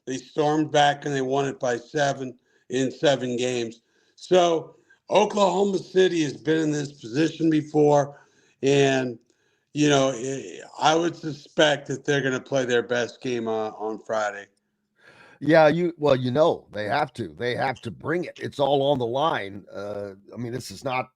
they stormed back and they won it by 7 in 7 games. So Oklahoma City has been in this position before, and I would suspect that they're going to play their best game on Friday. Yeah, they have to. They have to bring it. It's all on the line. I mean, this is not,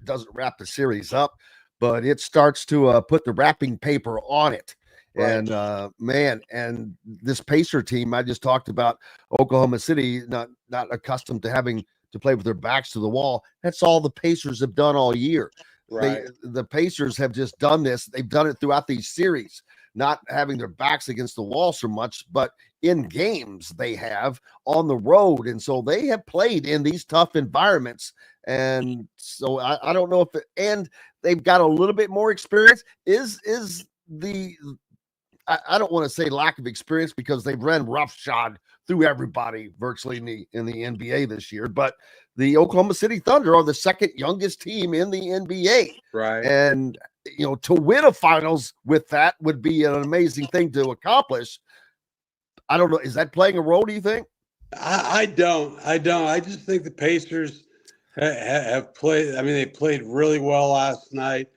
doesn't wrap the series up, but it starts to put the wrapping paper on it. Right. And and this Pacer team, I just talked about Oklahoma City, not accustomed to having to play with their backs to the wall. That's all the Pacers have done all year. Right. The Pacers have just done this. They've done it throughout these series, not having their backs against the wall so much, but in games they have on the road. And so they have played in these tough environments. And so I don't know and they've got a little bit more experience. I don't want to say lack of experience, because they've run roughshod through everybody virtually in the NBA this year. But the Oklahoma City Thunder are the second youngest team in the NBA. Right. And, to win a finals with that would be an amazing thing to accomplish. I don't know. Is that playing a role, do you think? I don't. I just think the Pacers have played. I mean, they played really well last night.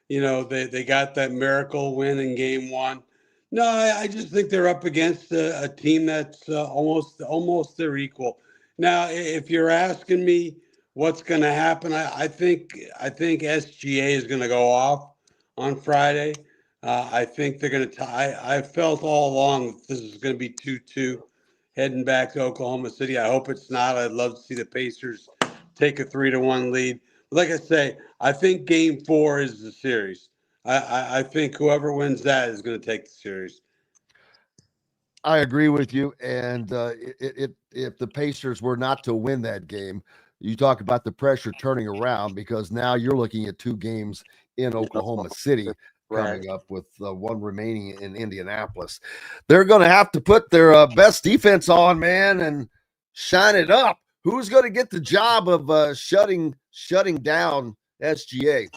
They got that miracle win in game 1. No, I just think they're up against a team that's almost their equal. Now, if you're asking me what's going to happen, I think SGA is going to go off on Friday. I think they're going to tie. I felt all along that this is going to be 2-2 heading back to Oklahoma City. I hope it's not. I'd love to see the Pacers take a 3-1 lead. Like I say, I think game 4 is the series. I think whoever wins that is going to take the series. I agree with you. And if the Pacers were not to win that game, you talk about the pressure turning around, because now you're looking at 2 games in Oklahoma City coming up with 1 remaining in Indianapolis. They're going to have to put their best defense on, man, and shine it up. Who's going to get the job of shutting down SGA?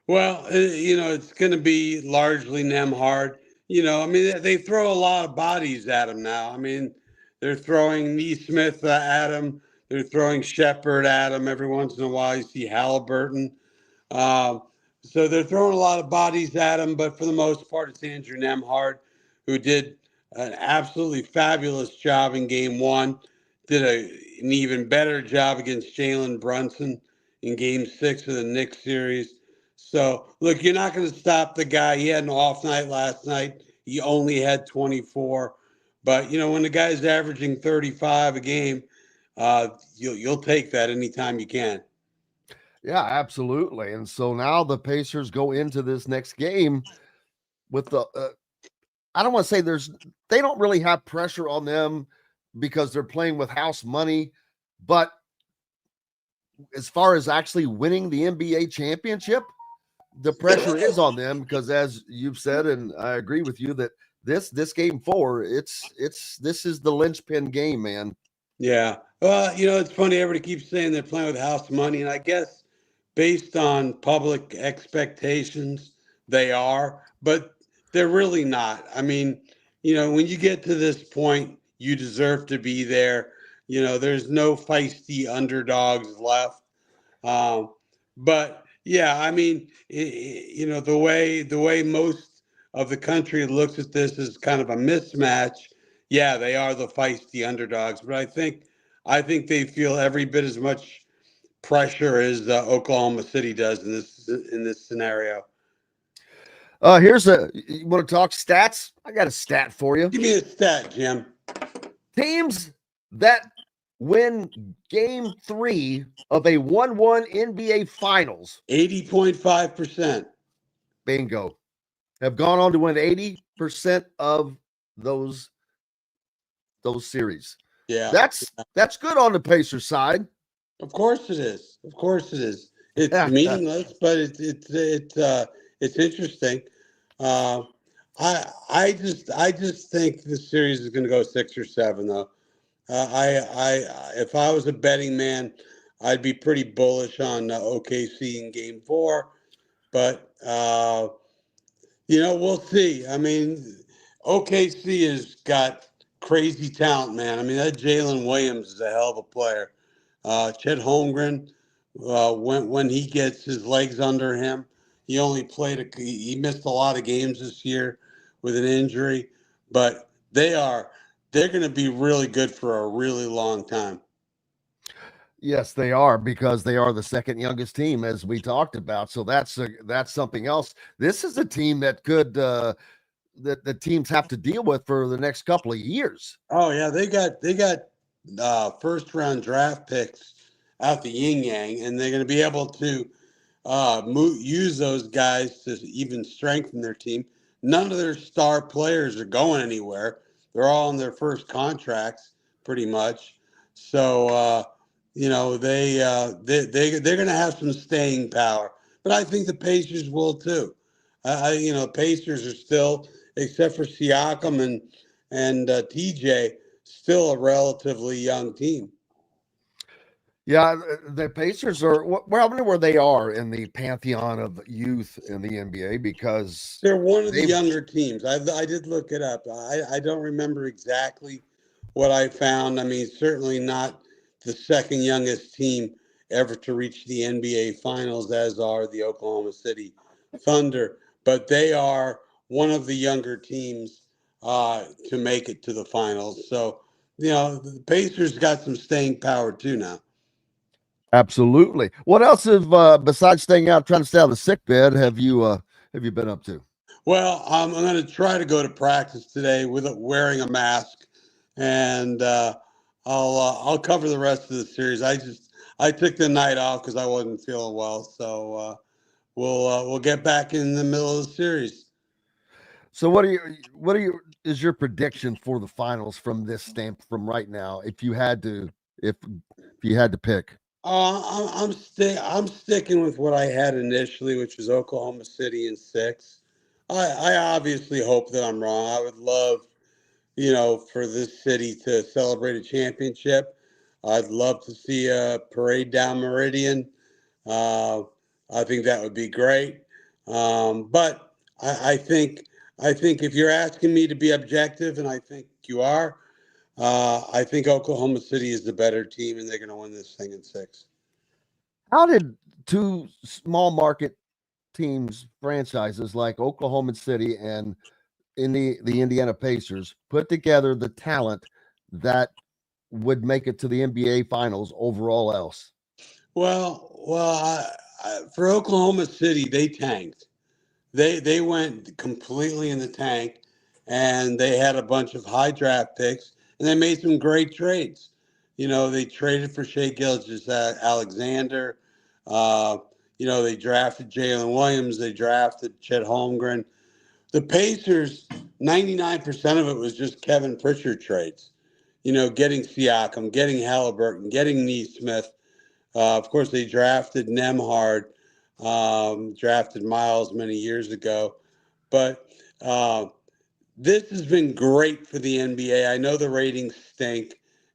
Well, it's going to be largely Nembhard. I mean, they throw a lot of bodies at him now. I mean, they're throwing Neesmith at him. They're throwing Shepherd at him. Every once in a while, you see Halliburton. So they're throwing a lot of bodies at him, but for the most part, it's Andrew Nembhard, who did an absolutely fabulous job in game 1, did an even better job against Jalen Brunson in game 6 of the Knicks series. So, look, you're not going to stop the guy. He had an off night last night. He only had 24. But, when the guy's averaging 35 a game, you'll take that anytime you can. Yeah, absolutely. And so now the Pacers go into this next game with the I don't want to say they don't really have pressure on them because they're playing with house money, but as far as actually winning the NBA championship, the pressure is on them, because as you've said, and I agree with you, that this game 4, this is the linchpin game, man. Yeah. Well, it's funny. Everybody keeps saying they're playing with house money, and I guess based on public expectations, they are, but they're really not. I mean, when you get to this point, you deserve to be there. There's no feisty underdogs left. But yeah, I mean, the way most of the country looks at this is kind of a mismatch. Yeah, they are the feisty underdogs, but I think they feel every bit as much pressure as Oklahoma City does in this scenario. You want to talk stats? I got a stat for you. Give me a stat, Jim. Teams that win game 3 of a 1-1 NBA Finals. 80.5%. Bingo. Have gone on to win 80% of those series. Yeah. That's good on the Pacers side. Of course it is. Of course it is. It's meaningless, but it's interesting. I just think the series is going to go 6 or 7 though. If I was a betting man, I'd be pretty bullish on OKC in Game 4, but we'll see. I mean, OKC has got crazy talent, man. I mean, that Jalen Williams is a hell of a player. Chet Holmgren, when he gets his legs under him, he only he missed a lot of games this year with an injury, but they're going to be really good for a really long time. Yes, they are, because they are the second youngest team, as we talked about. So that's something else. This is a team that could that the teams have to deal with for the next couple of years. Oh yeah, they got first round draft picks out the yin yang, and they're going to be able to use those guys to even strengthen their team. None of their star players are going anywhere. They're all on their first contracts, pretty much. So they're going to have some staying power. But I think the Pacers will too. Pacers are still, except for Siakam and TJ, still a relatively young team. Yeah, the Pacers are, well, I wonder where they are in the pantheon of youth in the NBA, because they're one of the younger teams. I did look it up. I don't remember exactly what I found. I mean, certainly not the second youngest team ever to reach the NBA Finals, as are the Oklahoma City Thunder. But they are one of the younger teams to make it to the finals. So, the Pacers got some staying power too now. Absolutely. What else have besides staying out, trying to stay out of the sick bed, have you been up to? Well, I'm going to try to go to practice today with wearing a mask, and I'll cover the rest of the series. I took the night off because I wasn't feeling well, so we'll get back in the middle of the series. So is your prediction for the finals from this stamp from right now? If you had to pick. I'm sticking with what I had initially, which was Oklahoma City in 6. I obviously hope that I'm wrong. I would love, for this city to celebrate a championship. I'd love to see a parade down Meridian. I think that would be great. But I think if you're asking me to be objective, and I think you are, I think Oklahoma City is the better team, and they're going to win this thing in 6. How did two small market teams, franchises like Oklahoma City and the Indiana Pacers, put together the talent that would make it to the NBA Finals overall else? Well, for Oklahoma City, they tanked. They went completely in the tank, and they had a bunch of high draft picks, and they made some great trades. They traded for Shai Gilgeous-Alexander. They drafted Jalen Williams. They drafted Chet Holmgren. The Pacers, 99% of it was just Kevin Pritchard trades. Getting Siakam, getting Halliburton, getting Nesmith. Of course, they drafted Nembhard, drafted Miles many years ago. But this has been great for the NBA. I know the ratings stink,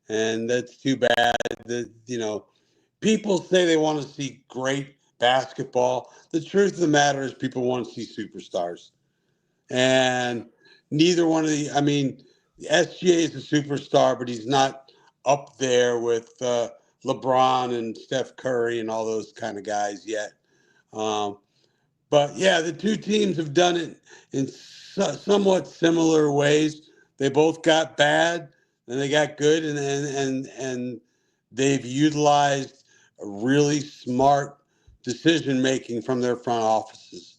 and that's too bad. People say they want to see great basketball. The truth of the matter is people want to see superstars. And neither one of the, SGA is a superstar, but he's not up there with LeBron and Steph Curry and all those kind of guys yet. But yeah, the two teams have done it in somewhat similar ways. They both got bad, and they got good, and they've utilized a really smart decision making from their front offices.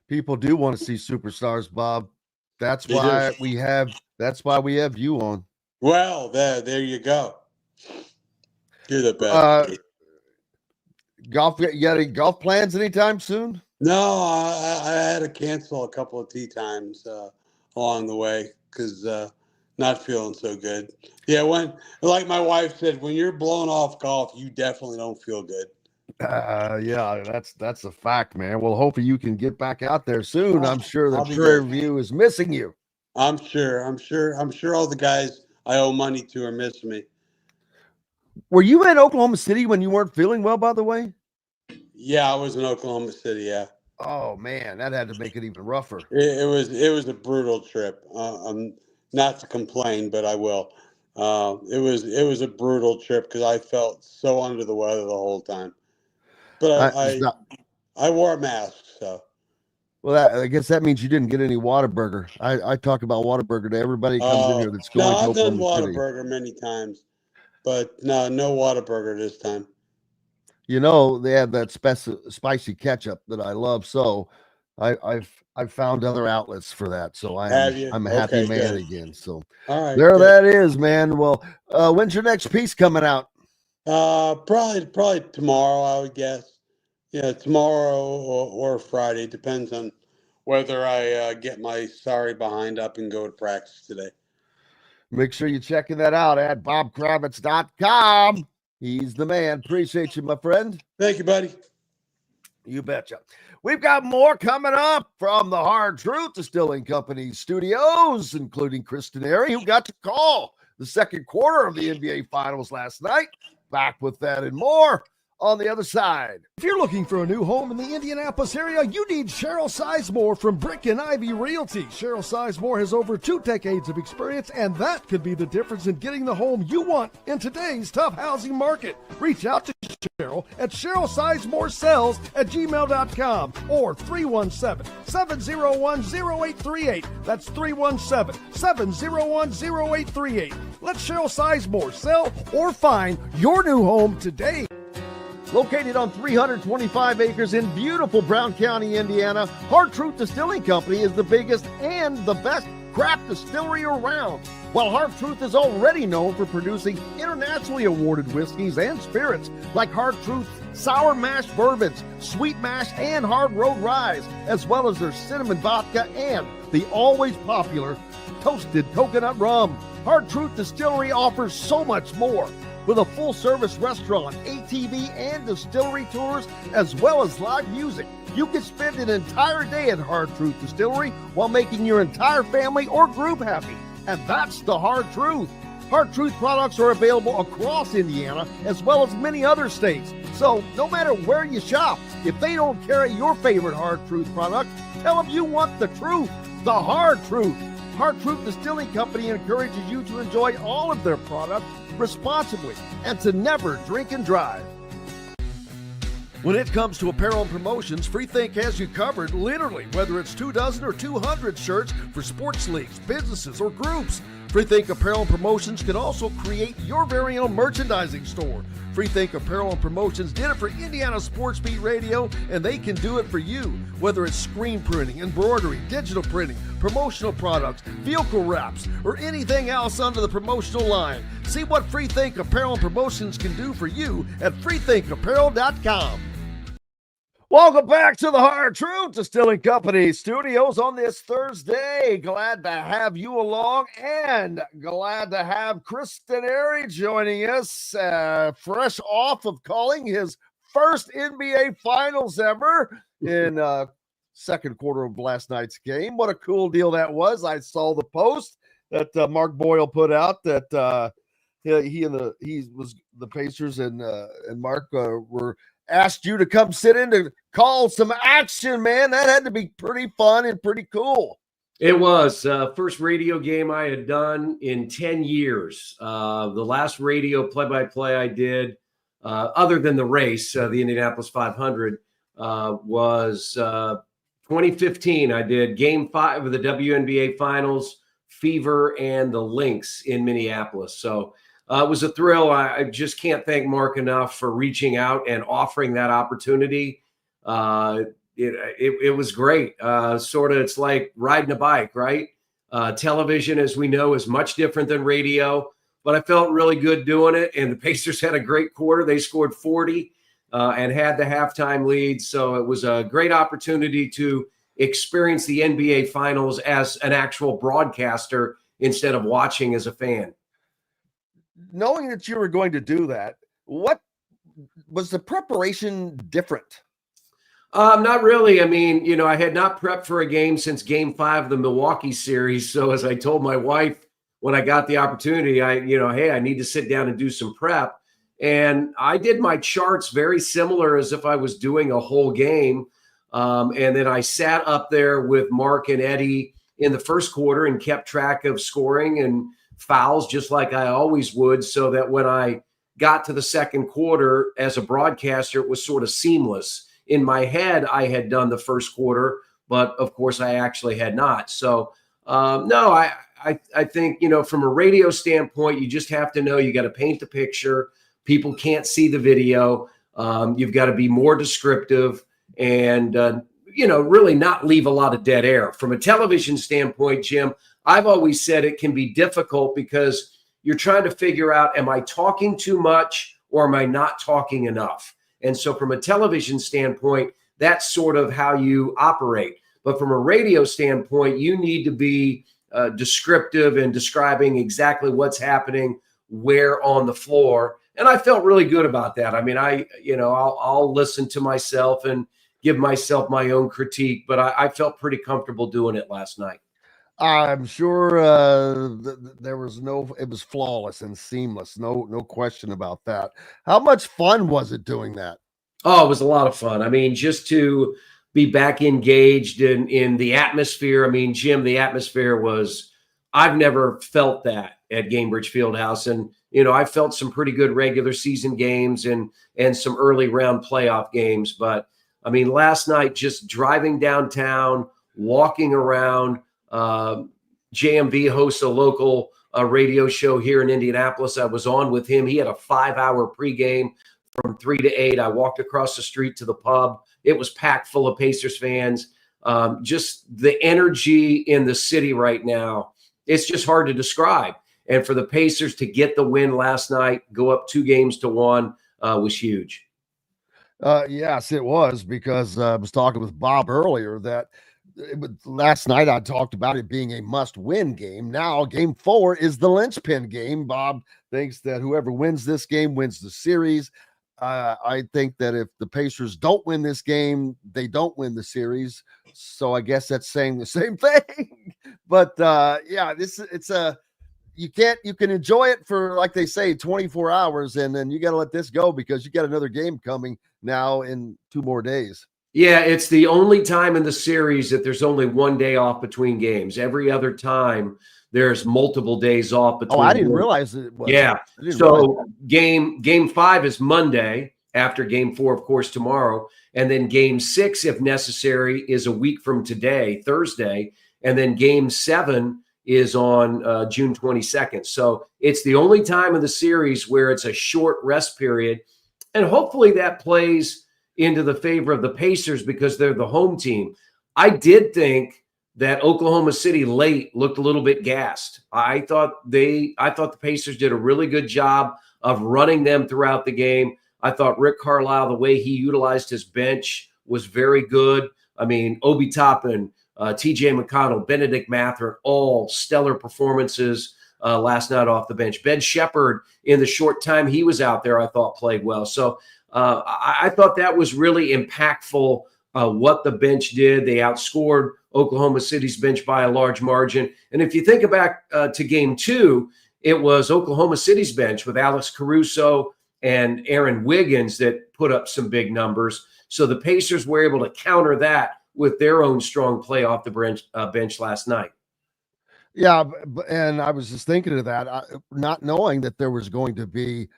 People do want to see superstars, Bob. That's why we have you on. Well, there you go. You're the best. Golf? You got any golf plans anytime soon? No, I had to cancel a couple of tee times along the way because not feeling so good. Yeah, like my wife said, when you're blowing off golf, you definitely don't feel good. Yeah, that's a fact, man. Well, hopefully you can get back out there soon. I'm sure the I'll be Prairie good. View is missing you. I'm sure all the guys I owe money to are missing me. Were you in Oklahoma City when you weren't feeling well, by the way? Yeah, I was in Oklahoma City. Yeah. Oh man, that had to make it even rougher. It was a brutal trip. Not to complain, but I will. It was a brutal trip because I felt so under the weather the whole time. But I wore a mask, so. Well, I guess that means you didn't get any Whataburger. I talk about Whataburger to everybody who comes in here that's going to I've done Oklahoma City. Whataburger many times, but no Whataburger this time. You know, they have that spicy ketchup that I love. So I've found other outlets for that. So I'm a happy man again. So all right, there good. that is, man. Well, when's your next piece coming out? Probably tomorrow, I would guess. Yeah, tomorrow or Friday. Depends on whether I get my sorry behind up and go to practice today. Make sure you're checking that out at bobkravitz.com. He's the man. Appreciate you, my friend. Thank you, buddy. You betcha. We've got more coming up from the Hard Truth Distilling Company studios, including Curt Cignetti, who got to call the second quarter of the NBA Finals last night. Back with that and more on the other side. If you're looking for a new home in the Indianapolis area, you need Cheryl Sizemore from Brick and Ivy Realty. Cheryl Sizemore has over 2 decades of experience, and that could be the difference in getting the home you want in today's tough housing market. Reach out to Cheryl at CherylSizemore@gmail.com or 317-701-0838. That's 317-701-0838. Let Cheryl Sizemore sell or find your new home today. Located on 325 acres in beautiful Brown County, Indiana, Hard Truth Distilling Company is the biggest and the best craft distillery around. While Hard Truth is already known for producing internationally awarded whiskeys and spirits like Hard Truth Sour Mash Bourbons, Sweet Mash, and Hard Road Rye, as well as their cinnamon vodka and the always popular Toasted Coconut Rum. Hard Truth Distillery offers so much more. With a full-service restaurant, ATV, and distillery tours, as well as live music, you can spend an entire day at Hard Truth Distillery while making your entire family or group happy. And that's the Hard Truth. Hard Truth products are available across Indiana, as well as many other states. So no matter where you shop, if they don't carry your favorite Hard Truth product, tell them you want the truth, the Hard Truth. Hard Truth Distilling Company encourages you to enjoy all of their products responsibly and to never drink and drive. When it comes to apparel and promotions, Freethink has you covered, literally, whether it's 24 or 200 shirts for sports leagues, businesses, or groups. Freethink Apparel and Promotions can also create your very own merchandising store. Freethink Apparel and Promotions did it for Indiana Sports Beat Radio, and they can do it for you. Whether it's screen printing, embroidery, digital printing, promotional products, vehicle wraps, or anything else under the promotional line. See what Freethink Apparel and Promotions can do for you at freethinkapparel.com. Welcome back to the Hard Truth Distilling Company studios on this Thursday. Glad to have you along and glad to have Curt Cignetti joining us, fresh off of calling his first NBA Finals ever in second quarter of last night's game. What a cool deal that was. I saw the post that Mark Boyle put out that he was the Pacers and Mark were asked you to come sit in to call some action, man. That had to be pretty fun and pretty cool. It was first radio game I had done in 10 years. The last radio play-by-play I did, other than the race, the Indianapolis 500, was 2015. I did Game 5 of the WNBA Finals, Fever, and the Lynx in Minneapolis. So it was a thrill. I just can't thank Mark enough for reaching out and offering that opportunity. It was great. It's like riding a bike, right? Television, as we know, is much different than radio. but I felt really good doing it. And the Pacers had a great quarter. They scored 40 and had the halftime lead. So it was a great opportunity to experience the NBA Finals as an actual broadcaster instead of watching as a fan. Knowing that you were going to do that, what was the preparation different? Not really. I mean, you know, I had not prepped for a game since Game 5 of the Milwaukee series. So as I told my wife when I got the opportunity, hey, I need to sit down and do some prep. And I did my charts very similar as if I was doing a whole game. And then I sat up there with Mark and Eddie in the first quarter and kept track of scoring and fouls just like I always would, so that when I got to the second quarter as a broadcaster, it was sort of seamless. In my head, I had done the first quarter, but of course I actually had not. So no, I think, you know, from a radio standpoint, you just have to know you got to paint the picture. People can't see the video. You've got to be more descriptive and, you know, really not leave a lot of dead air. From a television standpoint, Jim, I've always said it can be difficult because you're trying to figure out, am I talking too much or am I not talking enough? And so from a television standpoint, that's sort of how you operate. But from a radio standpoint, you need to be descriptive and describing exactly what's happening where on the floor. And I felt really good about that. I mean, I'll listen to myself and give myself my own critique, but I felt pretty comfortable doing it last night. I'm sure it was flawless and seamless. No question about that. How much fun was it doing that? Oh, it was a lot of fun. I mean, just to be back engaged in the atmosphere. I mean, Jim, the atmosphere was, I've never felt that at Gainbridge Fieldhouse. And, you know, I felt some pretty good regular season games and some early round playoff games. But I mean, last night, just driving downtown, walking around, JMV hosts a local radio show here in Indianapolis. I was on with him. He had a 5-hour pregame from 3 to 8. I walked across the street to the pub. It was packed full of Pacers fans. Just the energy in the city right now, it's just hard to describe. And for the Pacers to get the win last night, go up 2-1, was huge. Yes, it was, because I was talking with Bob earlier that last night I talked about it being a must-win game. Now Game 4 is the linchpin game. Bob thinks that whoever wins this game wins the series. I think that if the Pacers don't win this game, they don't win the series. So I guess that's saying the same thing. But you can enjoy it for, like they say, 24 hours, and then you got to let this go because you got another game coming now in 2 more days. Yeah, it's the only time in the series that there's only 1 day off between games. Every other time there's multiple days off between. Oh, I didn't realize it was. Yeah. So game 5 is Monday after Game 4, of course, tomorrow. And then Game 6, if necessary, is a week from today, Thursday. And then Game 7 is on June 22nd. So it's the only time in the series where it's a short rest period. And hopefully that plays into the favor of the Pacers because they're the home team. I did think that Oklahoma City late looked a little bit gassed. I thought the Pacers did a really good job of running them throughout the game. I thought Rick Carlisle, the way he utilized his bench was very good. I mean, Obi Toppin, TJ McConnell, Benedict Mathurin, all stellar performances last night off the bench. Ben Shepherd, in the short time he was out there, I thought played well. So I thought that was really impactful what the bench did. They outscored Oklahoma City's bench by a large margin. And if you think back to Game 2, it was Oklahoma City's bench with Alex Caruso and Aaron Wiggins that put up some big numbers. So the Pacers were able to counter that with their own strong play off the bench last night. Yeah, and I was just thinking of that, not knowing that there was going to be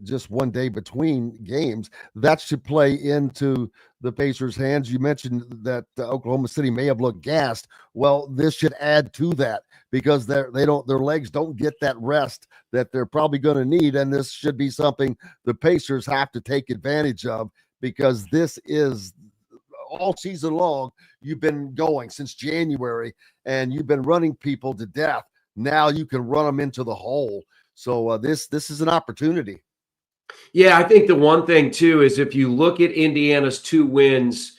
just 1 day between games. That should play into the Pacers' hands. You mentioned that Oklahoma City may have looked gassed. Well, this should add to that because their legs don't get that rest that they're probably going to need, and this should be something the Pacers have to take advantage of because this is all season long. You've been going since January, and you've been running people to death. now you can run them into the hole. So this is an opportunity. Yeah, I think the one thing too is if you look at Indiana's 2 wins,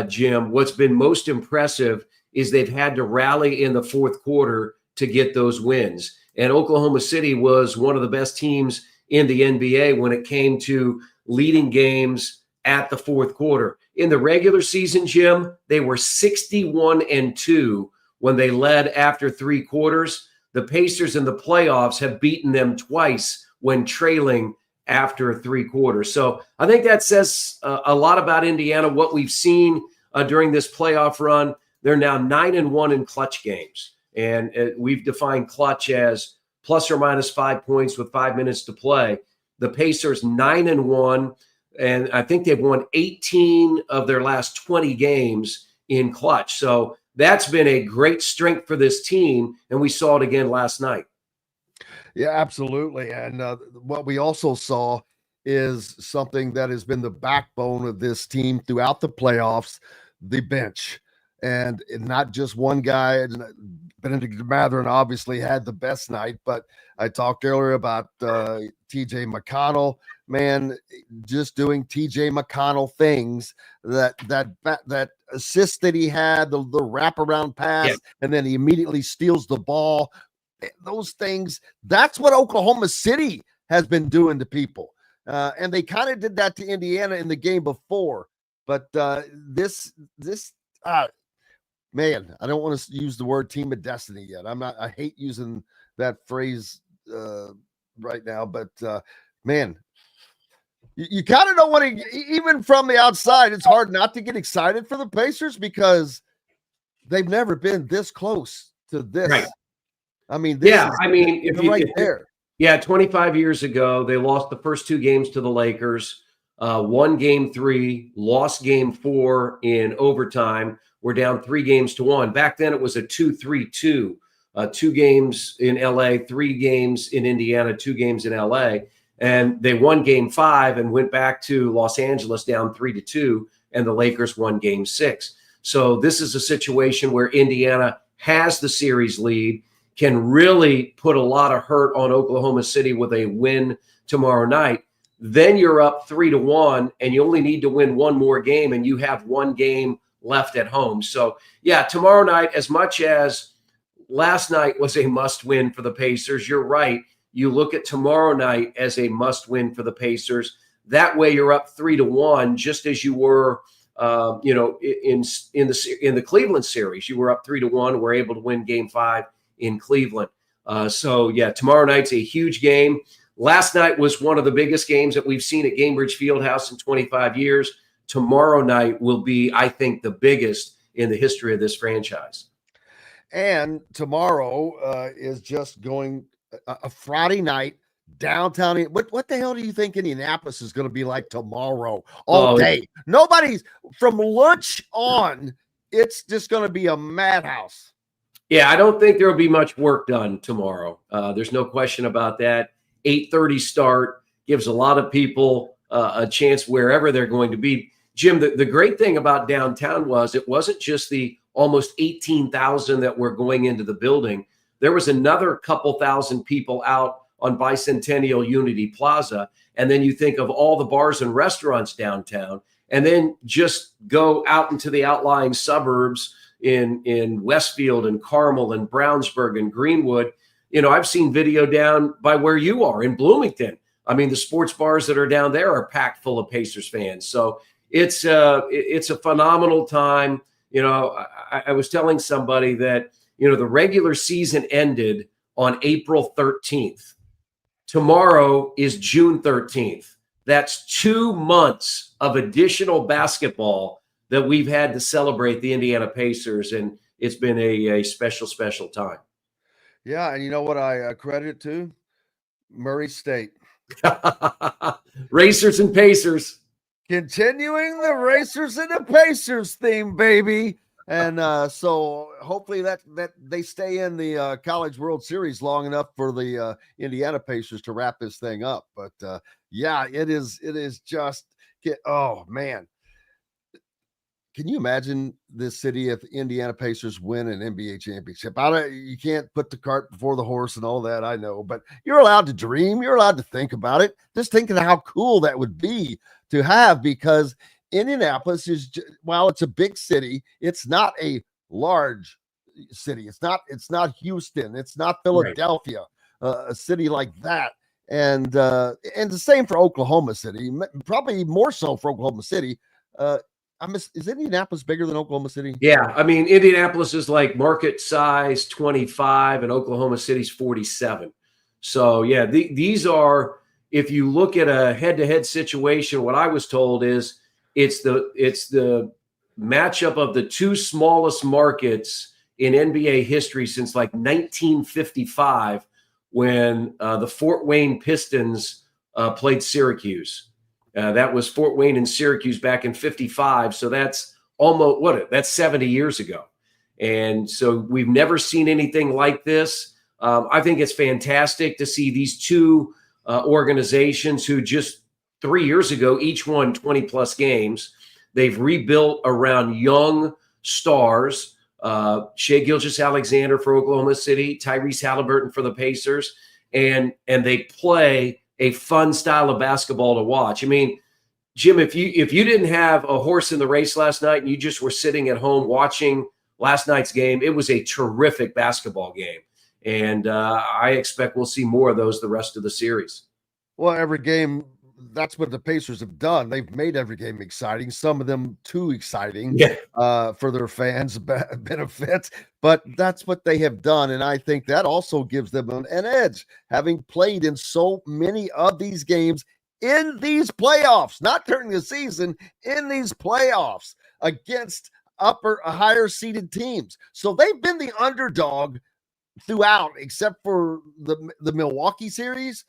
Jim, what's been most impressive is they've had to rally in the fourth quarter to get those wins. And Oklahoma City was one of the best teams in the NBA when it came to leading games at the fourth quarter. In the regular season, Jim, they were 61-2 when they led after 3 quarters. The Pacers in the playoffs have beaten them twice when trailing after 3 quarters. So I think that says a lot about Indiana, what we've seen during this playoff run. They're now 9-1 in clutch games. And we've defined clutch as plus or minus 5 points with 5 minutes to play. The Pacers 9-1, and I think they've won 18 of their last 20 games in clutch. So that's been a great strength for this team, and we saw it again last night. Yeah, absolutely. And what we also saw is something that has been the backbone of this team throughout the playoffs, the bench. And not just one guy. Benedict Mathurin obviously had the best night, but I talked earlier about TJ McConnell. Man, just doing TJ McConnell things, that assist that he had, the wraparound pass, and then he immediately steals the ball. Those things, that's what Oklahoma City has been doing to people. And they kind of did that to Indiana in the game before. But man, I don't want to use the word team of destiny yet. I hate using that phrase right now, but man, you kind of don't want to, even from the outside, it's hard not to get excited for the Pacers because they've never been this close to this. Right. I mean, if you right there. Yeah, 25 years ago, they lost the first 2 games to the Lakers, won game 3, lost game 4 in overtime. We're down 3-1. Back then, it was a 2-3-2, 2 games in LA, 3 games in Indiana, 2 games in LA. And they won game 5 and went back to Los Angeles down 3-2, and the Lakers won game 6. So this is a situation where Indiana has the series lead, can really put a lot of hurt on Oklahoma City with a win tomorrow night. Then you're up 3-1, and you only need to win 1 more game, and you have 1 game left at home. So, yeah, tomorrow night, as much as last night was a must-win for the Pacers, you're right. You look at tomorrow night as a must-win for the Pacers. That way you're up 3-1, just as you were in the Cleveland series. You were up 3-1, were able to win game 5 in Cleveland. So, yeah, tomorrow night's a huge game. Last night was one of the biggest games that we've seen at Gainbridge Fieldhouse in 25 years. Tomorrow night will be, I think, the biggest in the history of this franchise. And tomorrow is just going a Friday night downtown. What the hell do you think Indianapolis is going to be like tomorrow all day? Nobody's from lunch on. It's just going to be a madhouse. Yeah, I don't think there will be much work done tomorrow. There's no question about that. 8:30 start gives a lot of people a chance wherever they're going to be. Jim, the great thing about downtown was it wasn't just the almost 18,000 that were going into the building. There was another couple thousand people out on Bicentennial Unity Plaza. And then you think of all the bars and restaurants downtown, and then just go out into the outlying suburbs in Westfield and Carmel and Brownsburg and Greenwood. You know, I've seen video down by where you are in Bloomington. I mean, the sports bars that are down there are packed full of Pacers fans. So it's a phenomenal time. You know, I was telling somebody that, you know, the regular season ended on April 13th. Tomorrow is June 13th. That's 2 months of additional basketball that we've had to celebrate the Indiana Pacers, and it's been a special, special time. Yeah, and you know what I credit it to? Murray State. Racers and Pacers. Continuing the Racers and the Pacers theme, baby. And so hopefully that they stay in the College World Series long enough for the Indiana Pacers to wrap this thing up. But yeah, it is just oh man. can you imagine this city if the Indiana Pacers win an NBA championship? You can't put the cart before the horse and all that, I know, but you're allowed to dream. You're allowed to think about it. Just thinking how cool that would be to have, because Indianapolis is, while it's a big city, it's not a large city. It's not Houston. It's not Philadelphia, a city like that. And the same for Oklahoma City, probably more so for Oklahoma City. Is Indianapolis bigger than Oklahoma City? Yeah, I mean, Indianapolis is like market size 25, and Oklahoma City's 47. So yeah, these are, if you look at a head-to-head situation, what I was told is it's the matchup of the two smallest markets in NBA history since like 1955, when the Fort Wayne Pistons played Syracuse. That was Fort Wayne and Syracuse back in 55. So that's almost that's 70 years ago. And so we've never seen anything like this. I think it's fantastic to see these two organizations who just 3 years ago each won 20 plus games. They've rebuilt around young stars. Shai Gilgeous-Alexander for Oklahoma City, Tyrese Halliburton for the Pacers, and they play a fun style of basketball to watch. I mean, Jim, if you didn't have a horse in the race last night and you just were sitting at home watching last night's game, it was a terrific basketball game. And I expect we'll see more of those the rest of the series. Well, every game, that's what the Pacers have done. They've made every game exciting, some of them too exciting for their fans' benefit, but that's what they have done. And I think that also gives them an edge, having played in so many of these games in these playoffs, not during the season, in these playoffs against higher seeded teams. So they've been the underdog throughout, except for the Milwaukee series.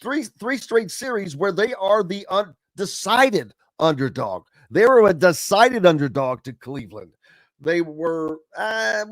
Three straight series where they are the undecided underdog. They were a decided underdog to Cleveland. They were they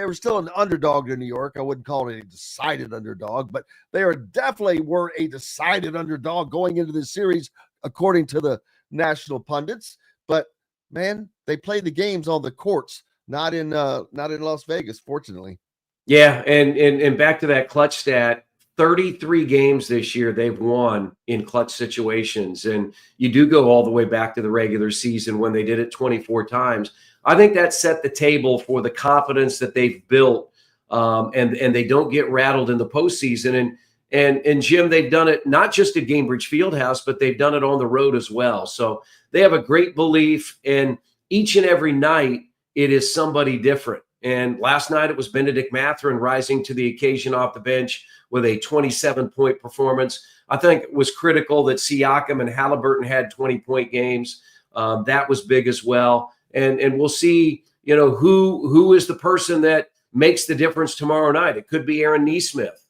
were still an underdog to New York. I wouldn't call it a decided underdog, but they definitely were a decided underdog going into this series, according to the national pundits. But man, they play the games on the courts, not in Las Vegas, fortunately. Yeah, and back to that clutch stat. 33 games this year they've won in clutch situations. And you do go all the way back to the regular season when they did it 24 times. I think that set the table for the confidence that they've built, and they don't get rattled in the postseason. And Jim, they've done it not just at Gainbridge Fieldhouse, but they've done it on the road as well. So they have a great belief, and each and every night it is somebody different. And last night it was Benedict Mathurin rising to the occasion off the bench with a 27-point performance. I think it was critical that Siakam and Halliburton had 20-point games. That was big as well. And we'll see, who is the person that makes the difference tomorrow night. It could be Aaron Nesmith.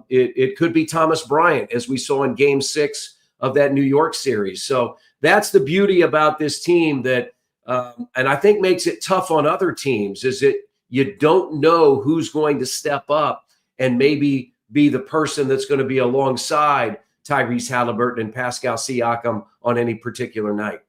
It could be Thomas Bryant, as we saw in Game 6 of that New York series. So that's the beauty about this team that, and I think makes it tough on other teams, is that you don't know who's going to step up and maybe be the person that's going to be alongside Tyrese Halliburton and Pascal Siakam on any particular night.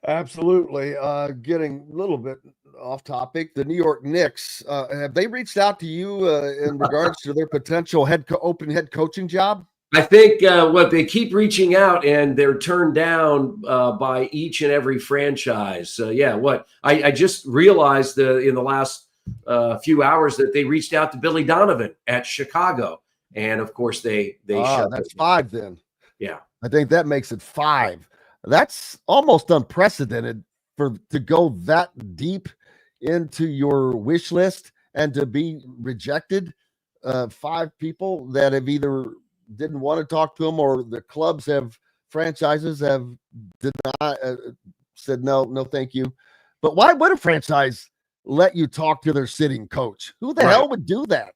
Absolutely. Getting a little bit off topic, the New York Knicks, have they reached out to you in regards to their potential open head coaching job? I think what they keep reaching out, and they're turned down by each and every franchise. I just realized in the last few hours that they reached out to Billy Donovan at Chicago, and of course they that's 5 then. Yeah, I think that makes it 5. That's almost unprecedented to go that deep into your wish list and to be rejected. 5 people that have either didn't want to talk to him, or the franchises have said no, thank you. But why would a franchise let you talk to their sitting coach? Who the hell would do that?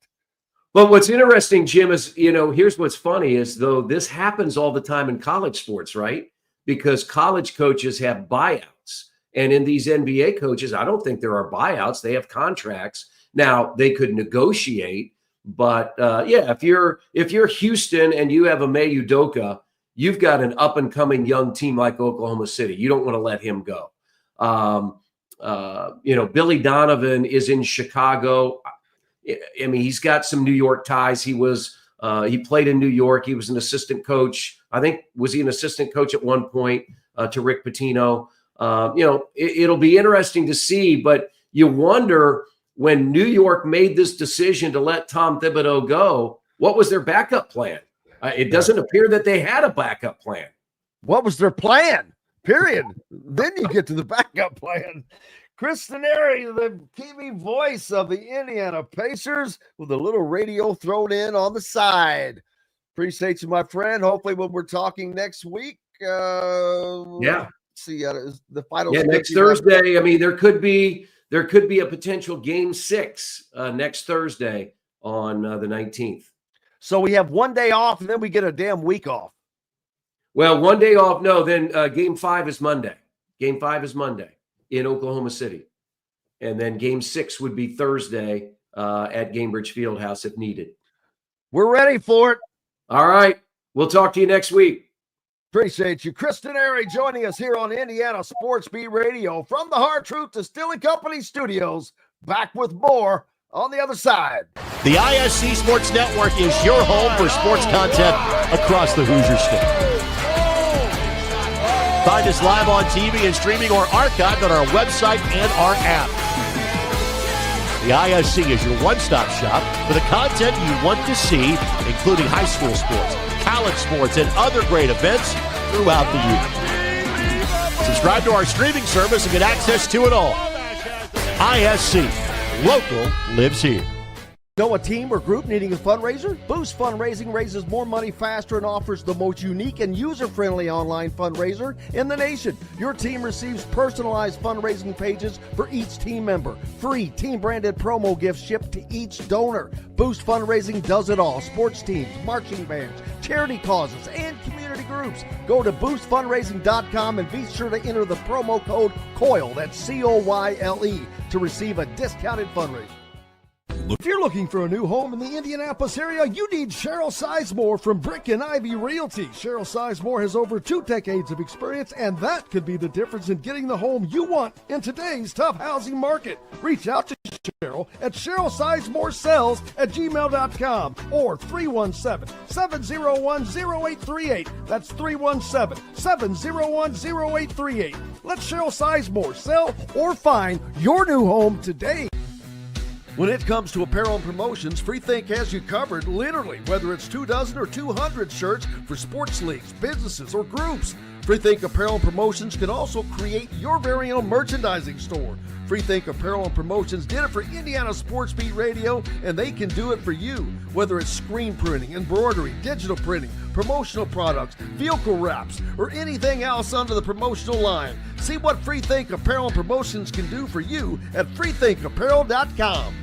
Well, what's interesting, Jim, is, here's what's funny is, though, this happens all the time in college sports, right? Because college coaches have buyouts. And in these NBA coaches, I don't think there are buyouts. They have contracts. Now, they could negotiate. But if you're Houston and you have Ime Udoka, you've got an up and coming young team like Oklahoma City. You don't want to let him go. Billy Donovan is in Chicago. I mean, he's got some New York ties. He played in New York. He was an assistant coach. I think, was he an assistant coach at one point to Rick Pitino? It'll be interesting to see, but you wonder, when New York made this decision to let Tom Thibodeau go, what was their backup plan? It doesn't appear that they had a backup plan. What was their plan? Period. Then you get to the backup plan. Curt Cignetti, the TV voice of the Indiana Pacers, with a little radio thrown in on the side. Appreciate you, my friend. Hopefully when we're talking next week, see the final. Yeah, next Thursday. I mean, there could be a potential game 6 next Thursday on the 19th. So we have one day off, and then we get a damn week off. Well, one day off. No, then game 5 is Monday. Game 5 is Monday in Oklahoma City. And then game 6 would be Thursday at Gainbridge Fieldhouse if needed. We're ready for it. All right. We'll talk to you next week. Appreciate you. Curt Cignetti joining us here on Indiana Sports Beat Radio from the Hard Truth Distilling Company studios. Back with more on the other side. The ISC Sports Network is your home for sports content across the Hoosier State. Find us live on TV and streaming or archived on our website and our app. The ISC is your one-stop shop for the content you want to see, including high school sports, college sports, and other great events throughout the year. Subscribe to our streaming service and get access to it all. ISC. Local lives here. Know a team or group needing a fundraiser? Boost Fundraising raises more money faster and offers the most unique and user-friendly online fundraiser in the nation. Your team receives personalized fundraising pages for each team member. Free team-branded promo gifts shipped to each donor. Boost Fundraising does it all. Sports teams, marching bands, charity causes, and community groups. Go to boostfundraising.com and be sure to enter the promo code COYLE, that's COYLE, to receive a discounted fundraiser. If you're looking for a new home in the Indianapolis area, you need Cheryl Sizemore from Brick and Ivy Realty. Cheryl Sizemore has over 2 decades of experience, and that could be the difference in getting the home you want in today's tough housing market. Reach out to Cheryl at CherylSizemore@gmail.com or 317-701-0838. That's 317-701-0838. Let Cheryl Sizemore sell or find your new home today. When it comes to apparel and promotions, Freethink has you covered, literally, whether it's 24 or 200 shirts for sports leagues, businesses, or groups. Freethink Apparel and Promotions can also create your very own merchandising store. Freethink Apparel and Promotions did it for Indiana Sports Beat Radio, and they can do it for you. Whether it's screen printing, embroidery, digital printing, promotional products, vehicle wraps, or anything else under the promotional line. See what Freethink Apparel and Promotions can do for you at freethinkapparel.com.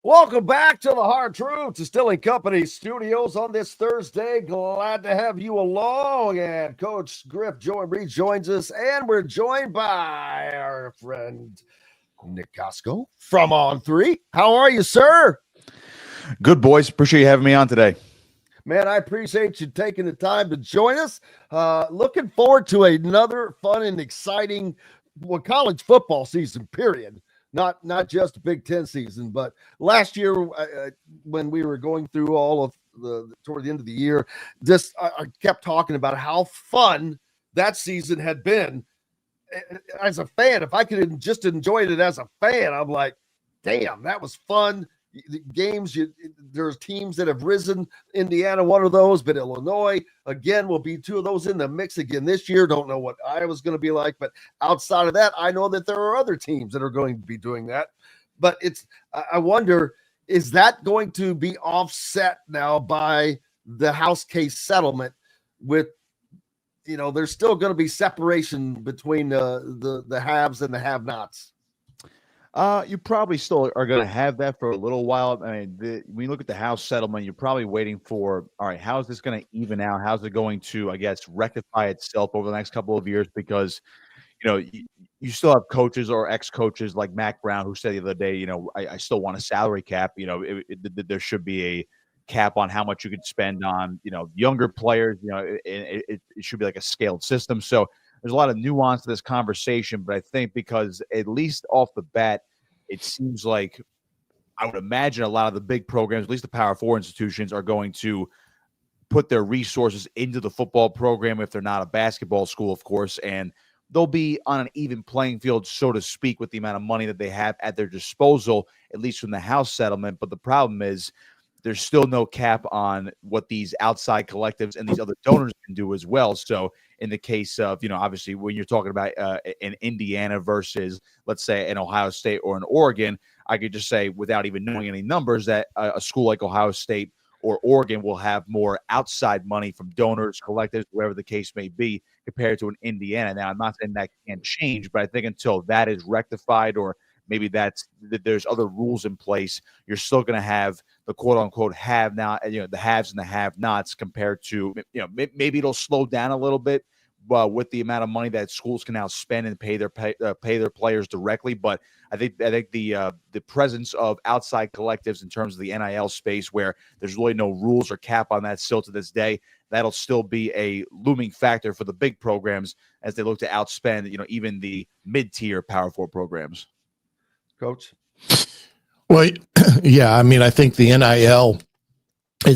Welcome back to the Hard Truth Distilling Company studios on this Thursday. Glad to have you along. And Coach Griff rejoins us, and we're joined by our friend Nick Kosko from On 3. How are you, sir? Good, boys. Appreciate you having me on today. Man, I appreciate you taking the time to join us. Looking forward to another fun and exciting college football season, period. Not just Big Ten season, but last year when we were going through all of toward the end of the year, I kept talking about how fun that season had been as a fan. If I could have just enjoyed it as a fan, I'm like, damn, that was fun. The games, there's teams that have risen. Indiana, one of those, but Illinois again will be 2 of those in the mix again this year. Don't know what Iowa's going to be like, but outside of that, I know that there are other teams that are going to be doing that. But I wonder, is that going to be offset now by the House case settlement? With there's still going to be separation between the haves and the have-nots. You probably still are going to have that for a little while. I mean, when you look at the House settlement, you're probably waiting for, all right, how is this going to even out? How's it going to, I guess, rectify itself over the next couple of years? Because, you still have coaches or ex-coaches like Mac Brown who said the other day, I still want a salary cap. There should be a cap on how much you could spend on, younger players. It should be like a scaled system. So there's a lot of nuance to this conversation, but I think because at least off the bat, it seems like I would imagine a lot of the big programs, at least the Power 4 institutions, are going to put their resources into the football program if they're not a basketball school, of course, and they'll be on an even playing field, so to speak, with the amount of money that they have at their disposal, at least from the house settlement. But the problem is there's still no cap on what these outside collectives and these other donors can do as well. So in the case of, obviously when you're talking about in Indiana versus, let's say, an Ohio State or an Oregon, I could just say without even knowing any numbers that a school like Ohio State or Oregon will have more outside money from donors, collectives, wherever the case may be, compared to an Indiana. Now, I'm not saying that can change, but I think until that is rectified, or maybe that there's other rules in place, you're still going to have the quote unquote have now, the haves and the have nots compared to, maybe it'll slow down a little bit, with the amount of money that schools can now spend and pay their players directly. But I think the presence of outside collectives in terms of the NIL space, where there's really no rules or cap on that still to this day, that'll still be a looming factor for the big programs as they look to outspend, even the mid-tier Power 4 programs. Coach? Well, yeah, I mean, I think the NIL,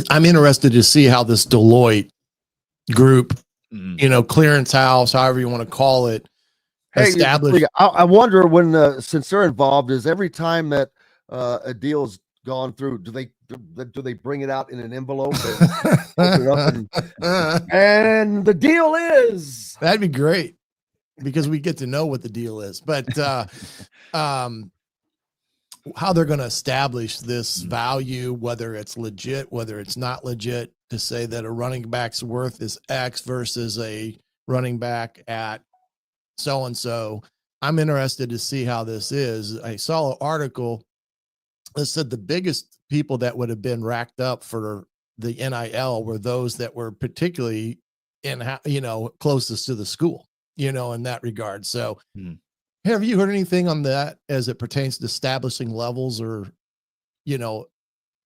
I'm interested to see how this Deloitte group, clearance house, however you want to call it, established. I wonder when, since they're involved, is every time that a deal's gone through, do they bring it out in an envelope and open it up and the deal is? That'd be great because we get to know what the deal is. But how they're going to establish this value, whether it's legit, whether it's not legit, to say that a running back's worth is X versus a running back at so-and-so. I'm interested to see how this is. I saw an article that said the biggest people that would have been racked up for the NIL were those that were particularly closest to the school, in that regard. So have you heard anything on that as it pertains to establishing levels or,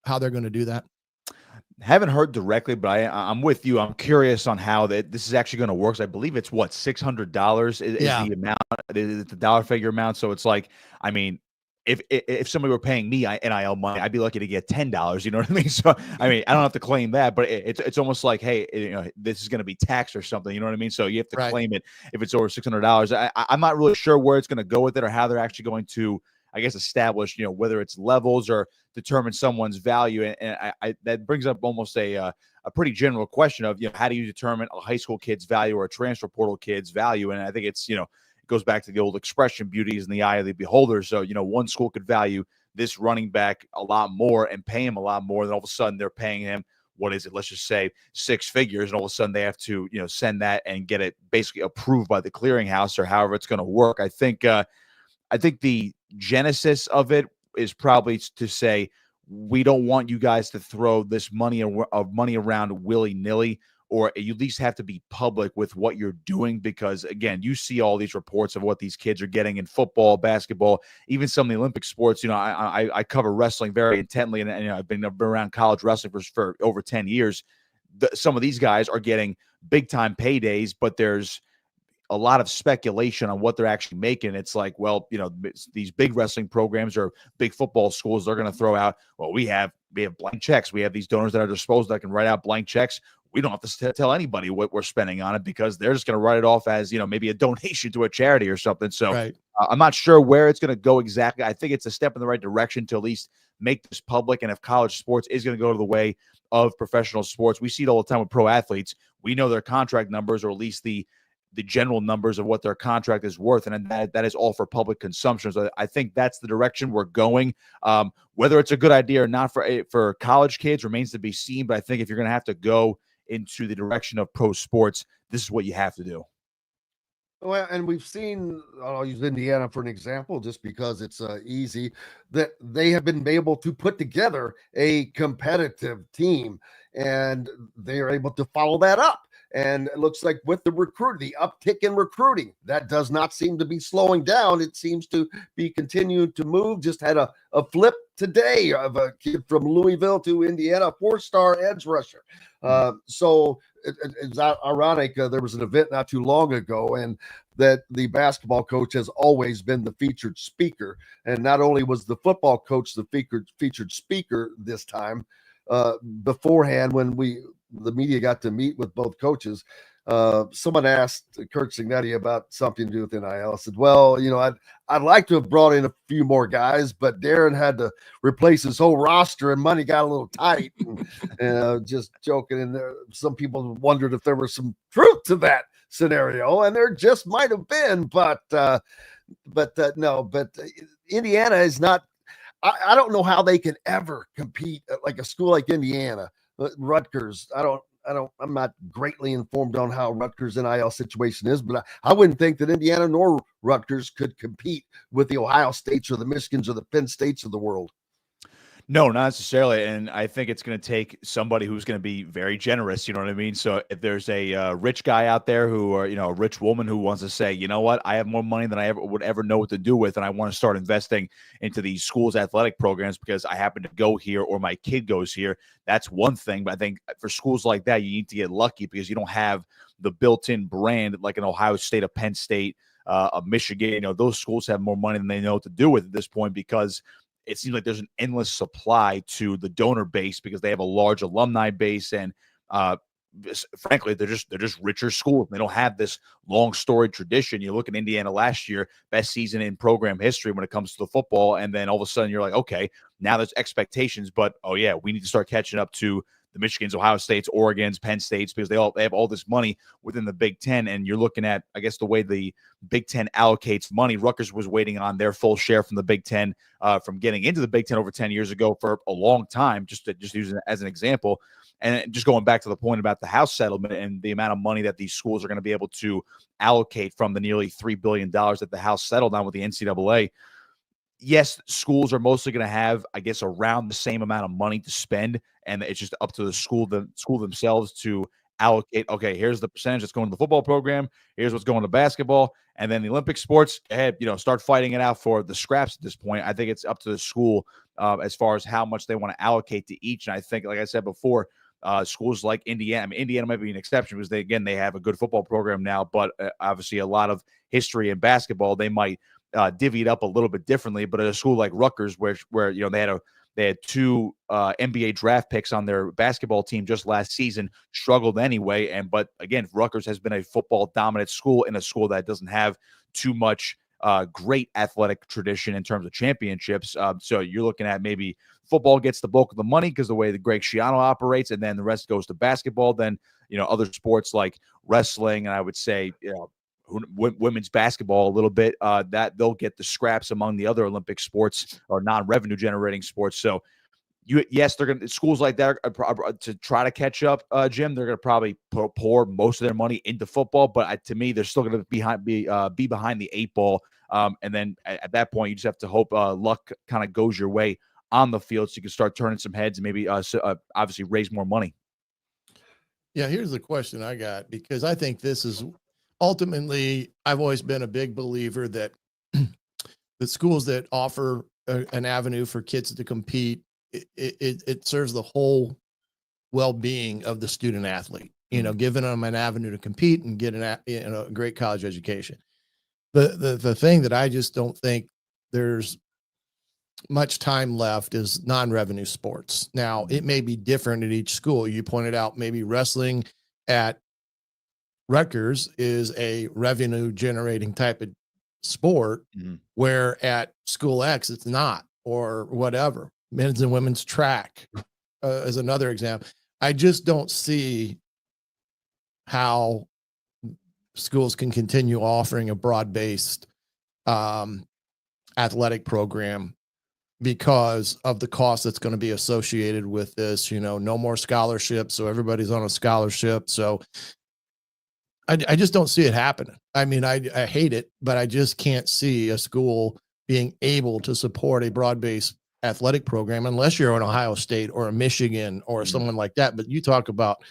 how they're going to do that? Haven't heard directly, but I'm with you. I'm curious on how this is actually going to work. I believe it's $600 is the amount, the dollar figure amount. So it's like, I mean, if somebody were paying me NIL money, I'd be lucky to get $10. You know what I mean? So I mean, I don't have to claim that, but it's almost like, hey, this is going to be taxed or something. You know what I mean? So you have to claim it if it's over $600. I'm not really sure where it's going to go with it or how they're actually going to, I guess, establish, whether it's levels or determine someone's value. And I that brings up almost a pretty general question of, how do you determine a high school kid's value or a transfer portal kid's value? And I think it's, it goes back to the old expression, beauty is in the eye of the beholder. So, one school could value this running back a lot more and pay him a lot more. Then all of a sudden they're paying him, what is it? Let's just say 6 figures. And all of a sudden they have to, send that and get it basically approved by the clearinghouse or however it's going to work. I think the genesis of it is probably to say, we don't want you guys to throw this money around willy-nilly, or you at least have to be public with what you're doing, because again, you see all these reports of what these kids are getting in football, basketball, even some of the Olympic sports. I cover wrestling very intently, and I've been around college wrestling for over 10 years. Some of these guys are getting big time paydays, but there's a lot of speculation on what they're actually making. It's like, well, these big wrestling programs or big football schools, they're going to throw out, well, we have blank checks. We have these donors that are disposed that can write out blank checks. We don't have to tell anybody what we're spending on it, because they're just going to write it off as, maybe a donation to a charity or something. So I'm not sure where it's going to go exactly. I think it's a step in the right direction to at least make this public. And if college sports is going to go to the way of professional sports, we see it all the time with pro athletes. We know their contract numbers, or at least the general numbers of what their contract is worth. And that is all for public consumption. So I think that's the direction we're going. Whether it's a good idea or not for college kids remains to be seen. But I think if you're going to have to go into the direction of pro sports, this is what you have to do. Well, and we've seen, I'll use Indiana for an example, just because it's easy, that they have been able to put together a competitive team, and they are able to follow that up. And it looks like with the uptick in recruiting, that does not seem to be slowing down. It seems to be continuing to move. Just had a flip today of a kid from Louisville to Indiana, 4-star edge rusher. So it's ironic. There was an event not too long ago, and that the basketball coach has always been the featured speaker. And not only was the football coach the featured speaker this time, beforehand, when the media got to meet with both coaches, someone asked Curt Cignetti about something to do with NIL. I said, well, I'd like to have brought in a few more guys, but Darren had to replace his whole roster and money got a little tight. And just joking. And some people wondered if there was some truth to that scenario, and there just might have been, but Indiana is not. I don't know how they can ever compete at like a school like Indiana, Rutgers. I'm not greatly informed on how Rutgers' NIL situation is, but I wouldn't think that Indiana nor Rutgers could compete with the Ohio States or the Michigans or the Penn States of the world. No, not necessarily. And I think it's going to take somebody who's going to be very generous. You know what I mean? So if there's a rich guy out there or a rich woman who wants to say, you know what, I have more money than I would ever know what to do with, and I want to start investing into these schools' athletic programs because I happen to go here or my kid goes here. That's one thing. But I think for schools like that, you need to get lucky because you don't have the built-in brand like an Ohio State, a Penn State, a Michigan. Those schools have more money than they know what to do with at this point because it seems like there's an endless supply to the donor base because they have a large alumni base, and frankly, they're just richer schools. They don't have this long storied tradition. You look at Indiana last year, best season in program history when it comes to the football, and then all of a sudden you're like, okay, now there's expectations, but oh yeah, we need to start catching up to the Michigans, Ohio States, Oregons, Penn States, because they have all this money within the Big Ten. And you're looking at, I guess, the way the Big Ten allocates money. Rutgers was waiting on their full share from the Big Ten, from getting into the Big Ten over 10 years ago for a long time, just using it as an example. And just going back to the point about the house settlement and the amount of money that these schools are going to be able to allocate from the nearly $3 billion that the House settled on with the NCAA. Yes, schools are mostly going to have, I guess, around the same amount of money to spend, and it's just up to the school themselves to allocate. Okay, here's the percentage that's going to the football program. Here's what's going to basketball, and then the Olympic sports. Go ahead, start fighting it out for the scraps at this point. I think it's up to the school as far as how much they want to allocate to each. And I think, like I said before, schools like Indiana. I mean, Indiana might be an exception because they have a good football program now, but obviously a lot of history in basketball. They might divvy it up a little bit differently, but at a school like Rutgers, where they had two NBA draft picks on their basketball team just last season, struggled anyway. But again, Rutgers has been a football dominant school in a school that doesn't have too much great athletic tradition in terms of championships. So you're looking at maybe football gets the bulk of the money because the way that Greg Schiano operates, and then the rest goes to basketball. Then other sports like wrestling, and I would say women's basketball a little bit, that they'll get the scraps among the other Olympic sports or non-revenue generating sports. So they're going to, schools like that are, to try to catch up, Jim, they're going to probably pour most of their money into football, but to me, they're still going to be behind the 8 ball. And then at that point, you just have to hope luck kind of goes your way on the field so you can start turning some heads and maybe obviously raise more money. Yeah, here's the question I got, because I think this is ultimately, I've always been a big believer that the schools that offer an avenue for kids to compete, it serves the whole well-being of the student athlete, giving them an avenue to compete and get a great college education. The thing that I just don't think there's much time left is non-revenue sports. Now, it may be different at each school. You pointed out maybe wrestling at Rutgers is a revenue generating type of sport, where at school X it's not, or whatever. Men's and women's track is another example. I just don't see how schools can continue offering a broad-based athletic program because of the cost that's going to be associated with this. No more scholarships, so everybody's on a scholarship. So I just don't see it happening. I mean, I hate it, but I just can't see a school being able to support a broad-based athletic program unless you're an Ohio State or a Michigan or someone like that. But you talk about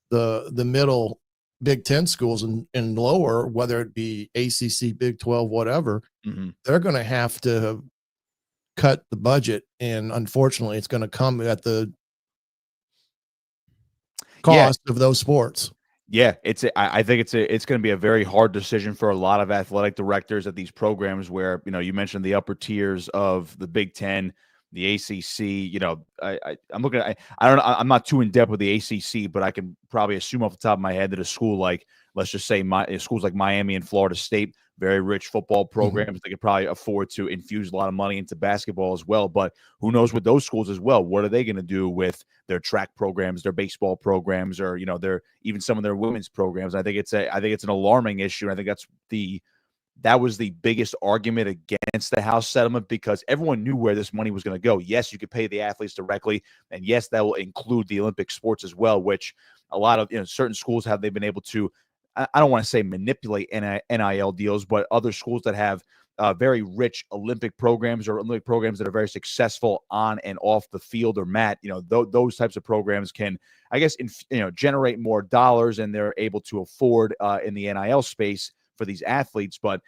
the middle Big Ten schools and lower, whether it be ACC, Big 12, whatever, they're going to have to cut the budget, and unfortunately, it's going to come at the cost of those sports. Yeah, I think it's going to be a very hard decision for a lot of athletic directors at these programs where, you mentioned the upper tiers of the Big Ten, the ACC. I'm looking at, I don't know, I'm not too in depth with the ACC, but I can probably assume off the top of my head that a school like, let's just say schools like Miami and Florida State, very rich football programs. They could probably afford to infuse a lot of money into basketball as well. But who knows with those schools as well? What are they going to do with their track programs, their baseball programs, or their even some of their women's programs? I think it's an alarming issue. I think that was the biggest argument against the House settlement, because everyone knew where this money was going to go. Yes, you could pay the athletes directly, and yes, that will include the Olympic sports as well, which a lot of certain schools they've been able to, I don't want to say manipulate NIL deals, but other schools that have very rich Olympic programs or Olympic programs that are very successful on and off the field or mat, those types of programs can, I guess, generate more dollars, and they're able to afford in the NIL space for these athletes. But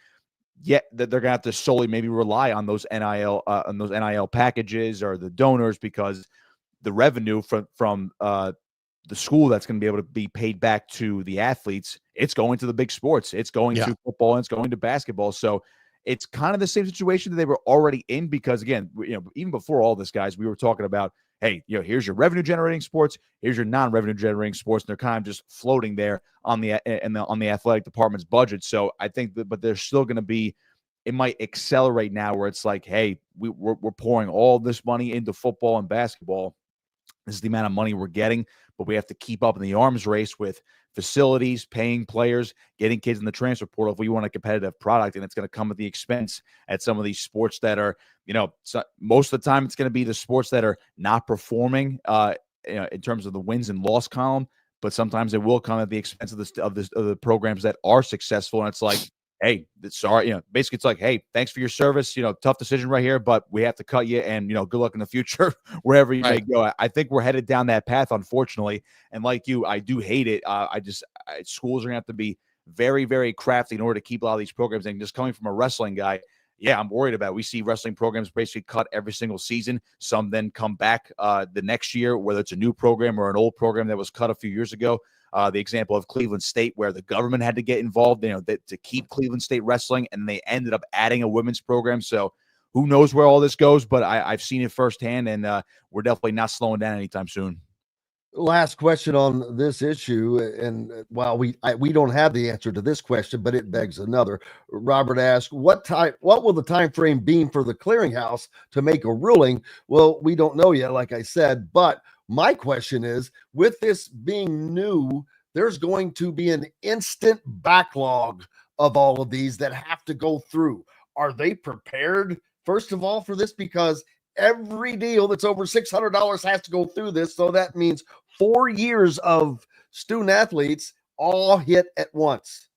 yet they're going to have to solely maybe rely on those NIL packages or the donors, because the revenue from the school that's going to be able to be paid back to the athletes, it's going to the big sports. It's going to football, and it's going to basketball. So it's kind of the same situation that they were already in, because again, even before all this, guys, we were talking about, hey, here's your revenue generating sports, here's your non-revenue generating sports, and they're kind of just floating there on the athletic department's budget. So I think but there's still going to be, it might accelerate now where it's like, hey, we're pouring all this money into football and basketball. This is the amount of money we're getting, but we have to keep up in the arms race with facilities, paying players, getting kids in the transfer portal if we want a competitive product. And it's going to come at the expense at some of these sports that are, most of the time it's going to be the sports that are not performing in terms of the wins and loss column, but sometimes it will come at the expense of the programs that are successful. And it's like, hey, sorry, basically it's like, hey, thanks for your service, tough decision right here, but we have to cut you, and good luck in the future wherever you may go. I think we're headed down that path, unfortunately, and like you, I do hate it. Schools are gonna have to be very, very crafty in order to keep a lot of these programs. And just coming from a wrestling guy, yeah, I'm worried about it. We see wrestling programs basically cut every single season. Some then come back the next year, whether it's a new program or an old program that was cut a few years ago. The example of Cleveland State, where the government had to get involved, to keep Cleveland State wrestling, and they ended up adding a women's program. So who knows where all this goes, but I've seen it firsthand, and we're definitely not slowing down anytime soon. Last question on this issue, and while we don't have the answer to this question, but it begs another. Robert asked, what will the time frame be for the clearinghouse to make a ruling? Well, we don't know yet, like I said, but my question is, with this being new, there's going to be an instant backlog of all of these that have to go through. Are they prepared, first of all, for this? Because every deal that's over $600 has to go through this. So that means 4 years of student athletes all hit at once.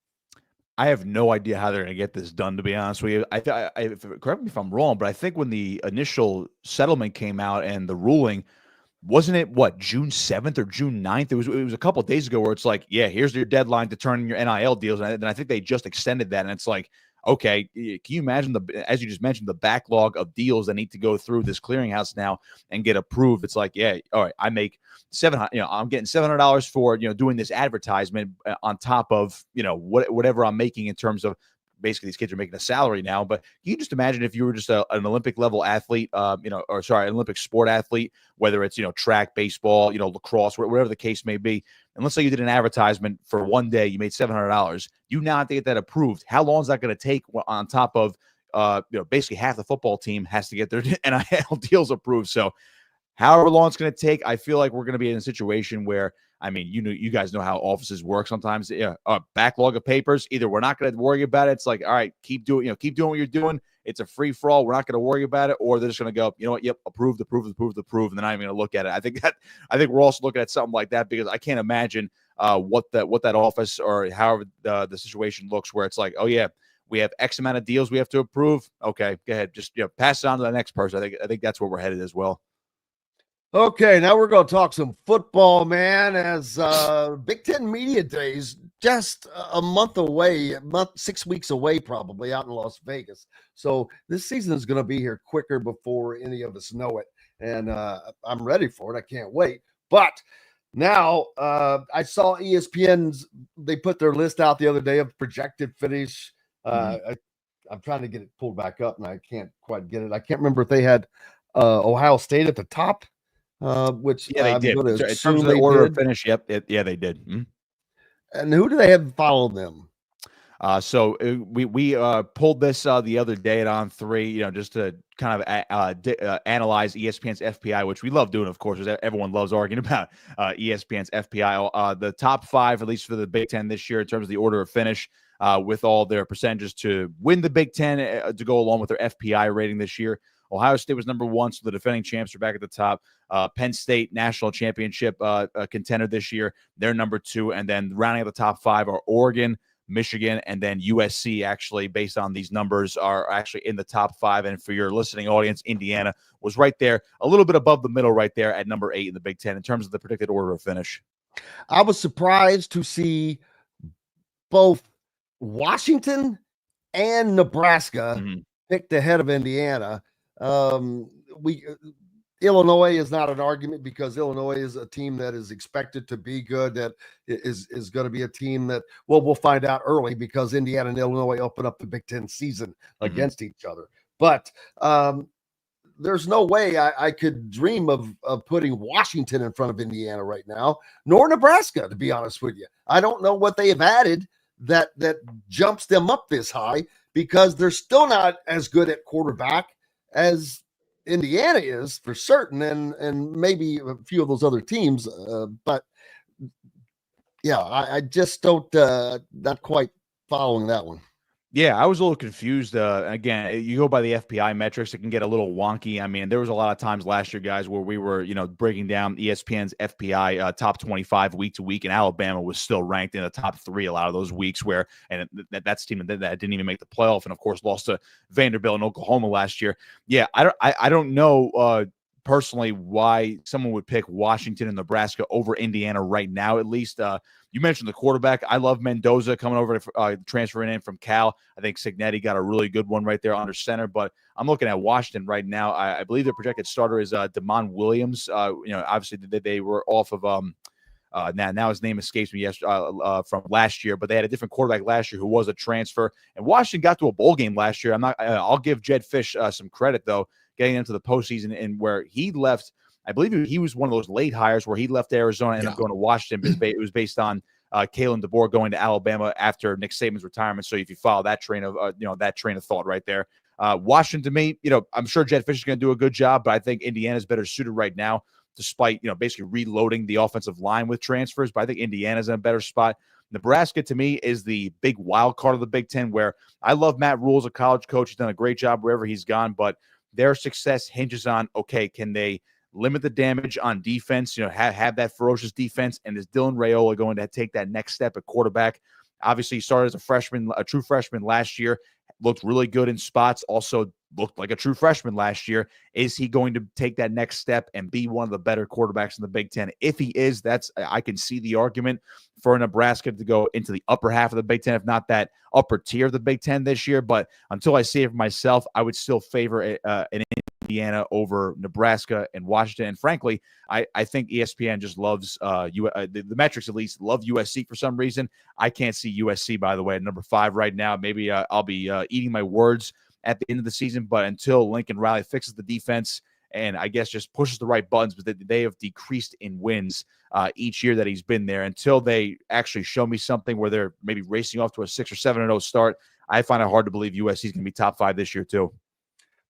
I have no idea how they're going to get this done, to be honest with you. Correct me if I'm wrong, but I think when the initial settlement came out and the ruling, wasn't it June 7th or June 9th? It was a couple of days ago where it's like, yeah, here's your deadline to turn in your NIL deals. And I think they just extended that. And it's like, okay, can you imagine as you just mentioned, the backlog of deals that need to go through this clearinghouse now and get approved? It's like, yeah, all right, I make $700, I'm getting $700 for, doing this advertisement on top of, whatever I'm making in terms of, basically these kids are making a salary now. But can you just imagine if you were just an Olympic level athlete, an Olympic sport athlete, whether it's, track, baseball, lacrosse, whatever the case may be. And let's say you did an advertisement for one day, you made $700. You now have to get that approved. How long is that going to take on top of, basically half the football team has to get their NIL deals approved. So however long it's going to take, I feel like we're going to be in a situation where, you guys know how offices work sometimes. Yeah, a backlog of papers. Either we're not going to worry about it. It's like, all right, keep doing what you're doing. It's a free for all. We're not going to worry about it. Or they're just going to go, you know what? Yep, approved, and they're not even going to look at it. I think we're also looking at something like that, because I can't imagine what that office or however the situation looks, where it's like, oh yeah, we have X amount of deals we have to approve. Okay, go ahead, just pass it on to the next person. I think that's where we're headed as well. Okay, now we're going to talk some football, man, as Big Ten Media Days just a month away, 6 weeks away probably, out in Las Vegas. So this season is going to be here quicker before any of us know it. And I'm ready for it. I can't wait. But now I saw ESPN's, they put their list out the other day of projected finish. I'm trying to get it pulled back up and I can't quite get it. I can't remember if they had Ohio State at the top, which Yeah, they I'm did. gonna In terms assume of the they order did. of finish, yep, yeah, they did. Mhm. And who do they have follow them? So we pulled this the other day at On3, just to kind of analyze ESPN's FPI, which we love doing, of course, because everyone loves arguing about ESPN's FPI. The top 5, at least for the Big Ten this year, in terms of the order of finish, with all their percentages to win the Big Ten, to go along with their FPI rating this year. Ohio State was number 1, so the defending champs are back at the top. Penn State, national championship contender this year, they're number 2. And then rounding out the top 5 are Oregon, Michigan, and then USC, actually, based on these numbers, are actually in the top 5. And for your listening audience, Indiana was right there, a little bit above the middle right there at number 8 in the Big Ten in terms of the predicted order of finish. I was surprised to see both Washington and Nebraska picked ahead of Indiana. Illinois is not an argument because Illinois is a team that is expected to be good. That is going to be a team that, well, we'll find out early because Indiana and Illinois open up the Big Ten season against each other. But there's no way I could dream of putting Washington in front of Indiana right now, nor Nebraska, to be honest with you. I don't know what they have added that jumps them up this high because they're still not as good at quarterback as Indiana is for certain, and maybe a few of those other teams. But yeah, I just don't not quite following that one. Yeah, I was a little confused. Again, you go by the FPI metrics, it can get a little wonky. I mean, there was a lot of times last year, guys, where we were, breaking down ESPN's FPI top 25 week to week, and Alabama was still ranked in the top 3 a lot of those weeks and that's a team that didn't even make the playoff, and of course lost to Vanderbilt and Oklahoma last year. Yeah, I don't know personally why someone would pick Washington and Nebraska over Indiana right now, at least. You mentioned the quarterback. I love Mendoza coming over to transferring in from Cal. I think Cignetti got a really good one right there under center. But I'm looking at Washington right now. I believe their projected starter is Damon Williams. Obviously they were off of now his name escapes me from last year, but they had a different quarterback last year who was a transfer. And Washington got to a bowl game last year. I'll give Jed Fish some credit though, getting into the postseason, and where he left. I believe he was one of those late hires where he left Arizona and ended up going to Washington. It was based on Kalen DeBoer going to Alabama after Nick Saban's retirement. So if you follow that train of that train of thought right there, Washington, to me, I'm sure Jed Fish is going to do a good job, but I think Indiana's better suited right now, despite basically reloading the offensive line with transfers. But I think Indiana's in a better spot. Nebraska, to me, is the big wild card of the Big Ten, where I love Matt Rule as a college coach. He's done a great job wherever he's gone, but their success hinges on, okay, can they limit the damage on defense, have that ferocious defense, and is Dylan Raiola going to take that next step at quarterback? Obviously, he started as a true freshman last year, looked really good in spots, also looked like a true freshman last year. Is he going to take that next step and be one of the better quarterbacks in the Big Ten? If he is, I can see the argument for Nebraska to go into the upper half of the Big Ten, if not that upper tier of the Big Ten this year. But until I see it for myself, I would still favor an Indiana over Nebraska and Washington. And frankly, I think ESPN just loves the metrics, at least, love USC for some reason. I can't see USC, by the way, at number 5 right now. Maybe I'll be eating my words at the end of the season, but until Lincoln Riley fixes the defense and I guess just pushes the right buttons, but they have decreased in wins each year that he's been there, until they actually show me something where they're maybe racing off to a 6 or 7-0 start, I find it hard to believe USC is going to be top 5 this year too.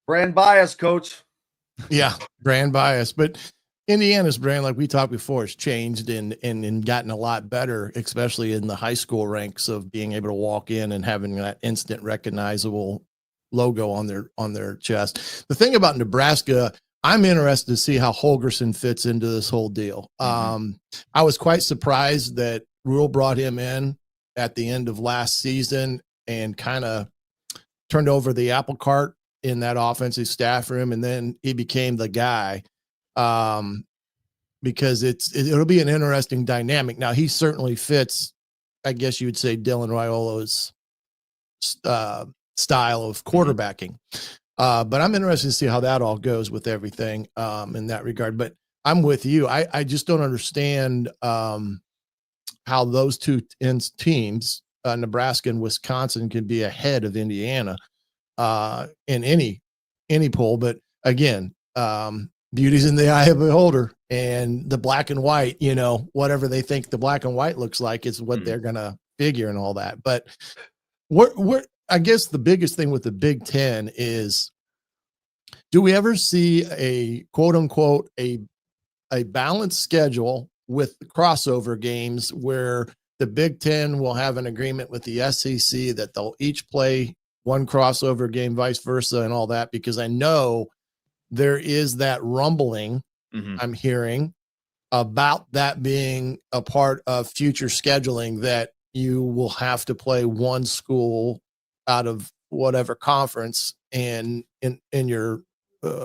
Brand bias, coach. Yeah, brand bias. But Indiana's brand, like we talked before, has changed and gotten a lot better, especially in the high school ranks, of being able to walk in and having that instant recognizable logo on their chest. The thing about Nebraska, I'm interested to see how Holgerson fits into this whole deal. I was quite surprised that Rule brought him in at the end of last season and kind of turned over the apple cart in that offensive staff room, and then he became the guy, because it'll be an interesting dynamic. Now, he certainly fits, I guess you would say, Dylan Raiola's style of quarterbacking. But I'm interested to see how that all goes with everything in that regard. But I'm with you. I just don't understand how those two teams, Nebraska and Wisconsin, can be ahead of Indiana in any poll. But again, beauty's in the eye of the beholder, and the black and white, whatever they think the black and white looks like is what they're going to figure and all that. But I guess the biggest thing with the Big Ten is, do we ever see a quote unquote, a balanced schedule with crossover games where the Big Ten will have an agreement with the SEC that they'll each play one crossover game, vice versa, and all that? Because I know there is that rumbling I'm hearing about that being a part of future scheduling, that you will have to play one school out of whatever conference and in your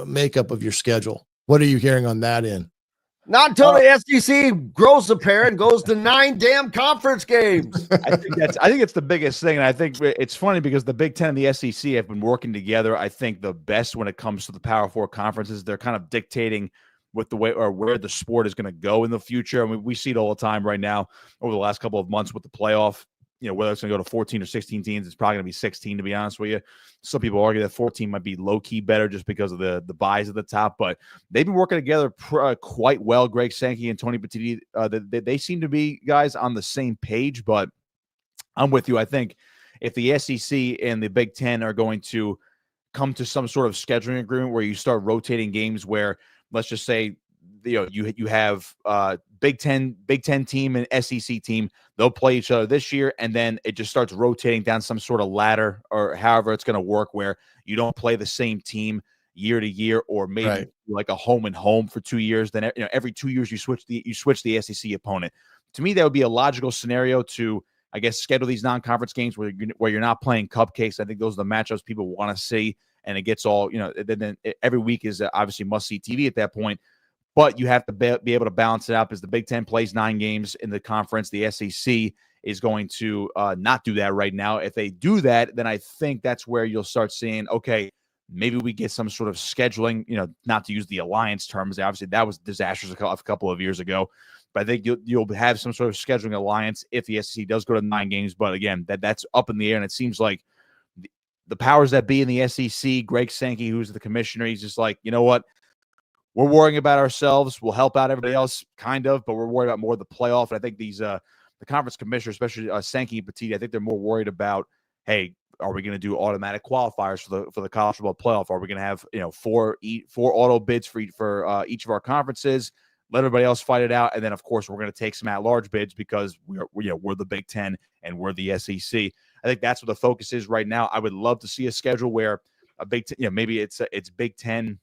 makeup of your schedule. What are you hearing on that end? Not until the SEC grows a pair and goes to 9 damn conference games. I think it's the biggest thing. And I think it's funny because the Big Ten and the SEC have been working together, I think, the best when it comes to the Power Four conferences. They're kind of dictating with the way or where the sport is going to go in the future. I mean, we see it all the time right now over the last couple of months with the playoff. Whether it's going to go to 14 or 16 teams, it's probably going to be 16, to be honest with you. Some people argue that 14 might be low-key better just because of the buys at the top, but they've been working together quite well. Greg Sankey and Tony Petitti, they seem to be guys on the same page, but I'm with you. I think if the SEC and the Big Ten are going to come to some sort of scheduling agreement where you start rotating games where, let's just say, you have Big Ten team and SEC team, they'll play each other this year, and then it just starts rotating down some sort of ladder or however it's going to work, where you don't play the same team year to year, or maybe like a home and home for 2 years. Then every 2 years you switch the SEC opponent. To me, that would be a logical scenario to, I guess, schedule these non-conference games where you're not playing cupcakes. I think those are the matchups people want to see, and it gets all then every week is obviously must-see TV at that point. But you have to be able to balance it out, because the Big Ten plays 9 games in the conference. The SEC is going to not do that right now. If they do that, then I think that's where you'll start seeing, okay, maybe we get some sort of scheduling, not to use the alliance terms. Obviously, that was disastrous a couple of years ago. But I think you'll have some sort of scheduling alliance if the SEC does go to 9 games. But again, that's up in the air, and it seems like the powers that be in the SEC, Greg Sankey, who's the commissioner, he's just like, you know what? We're worrying about ourselves. We'll help out everybody else, kind of, but we're worried about more the playoff. And I think these the conference commissioners, especially Sankey and Petit, I think they're more worried about, hey, are we going to do automatic qualifiers for the college football playoff? Are we going to have four auto bids for each of our conferences? Let everybody else fight it out, and then of course we're going to take some at-large bids because we're the Big Ten and we're the SEC. I think that's what the focus is right now. I would love to see a schedule where a Big Ten, maybe it's Big Ten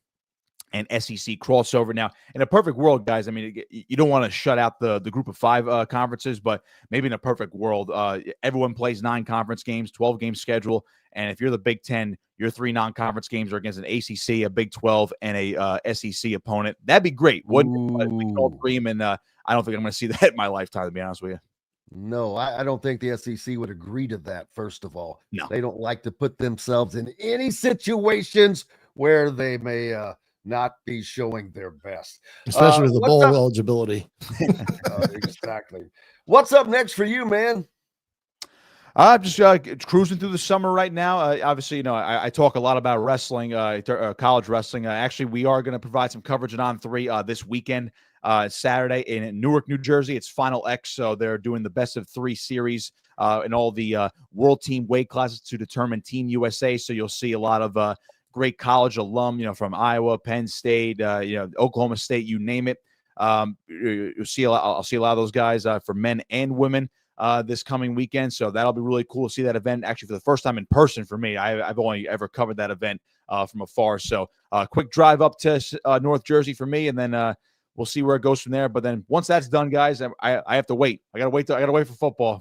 and SEC crossover. Now, in a perfect world, guys, I mean, you don't want to shut out the group of 5 conferences, but maybe in a perfect world, everyone plays 9 conference games, 12-game schedule, and if you're the Big Ten, your 3 non-conference games are against an ACC, a Big 12, and a SEC opponent. That'd be great, wouldn't it? We call dream, and I don't think I'm going to see that in my lifetime, to be honest with you. No, I don't think the SEC would agree to that, first of all. No. They don't like to put themselves in any situations where they may not be showing their best. Especially with the bowl eligibility. Exactly. What's up next for you, man? I'm just cruising through the summer right now. Obviously, I talk a lot about wrestling, college wrestling. Actually, we are going to provide some coverage on On3 this weekend, Saturday in Newark, New Jersey. It's Final X, so they're doing the best of 3 series in all the world team weight classes to determine Team USA. So you'll see a lot of great college alum, from Iowa, Penn State, Oklahoma State, you name it. You'll see I'll see a lot of those guys for men and women this coming weekend. So that'll be really cool to see that event actually for the first time in person for me. I've only ever covered that event from afar. So quick drive up to North Jersey for me, and then we'll see where it goes from there. But then once that's done, guys, I have to wait. I gotta wait for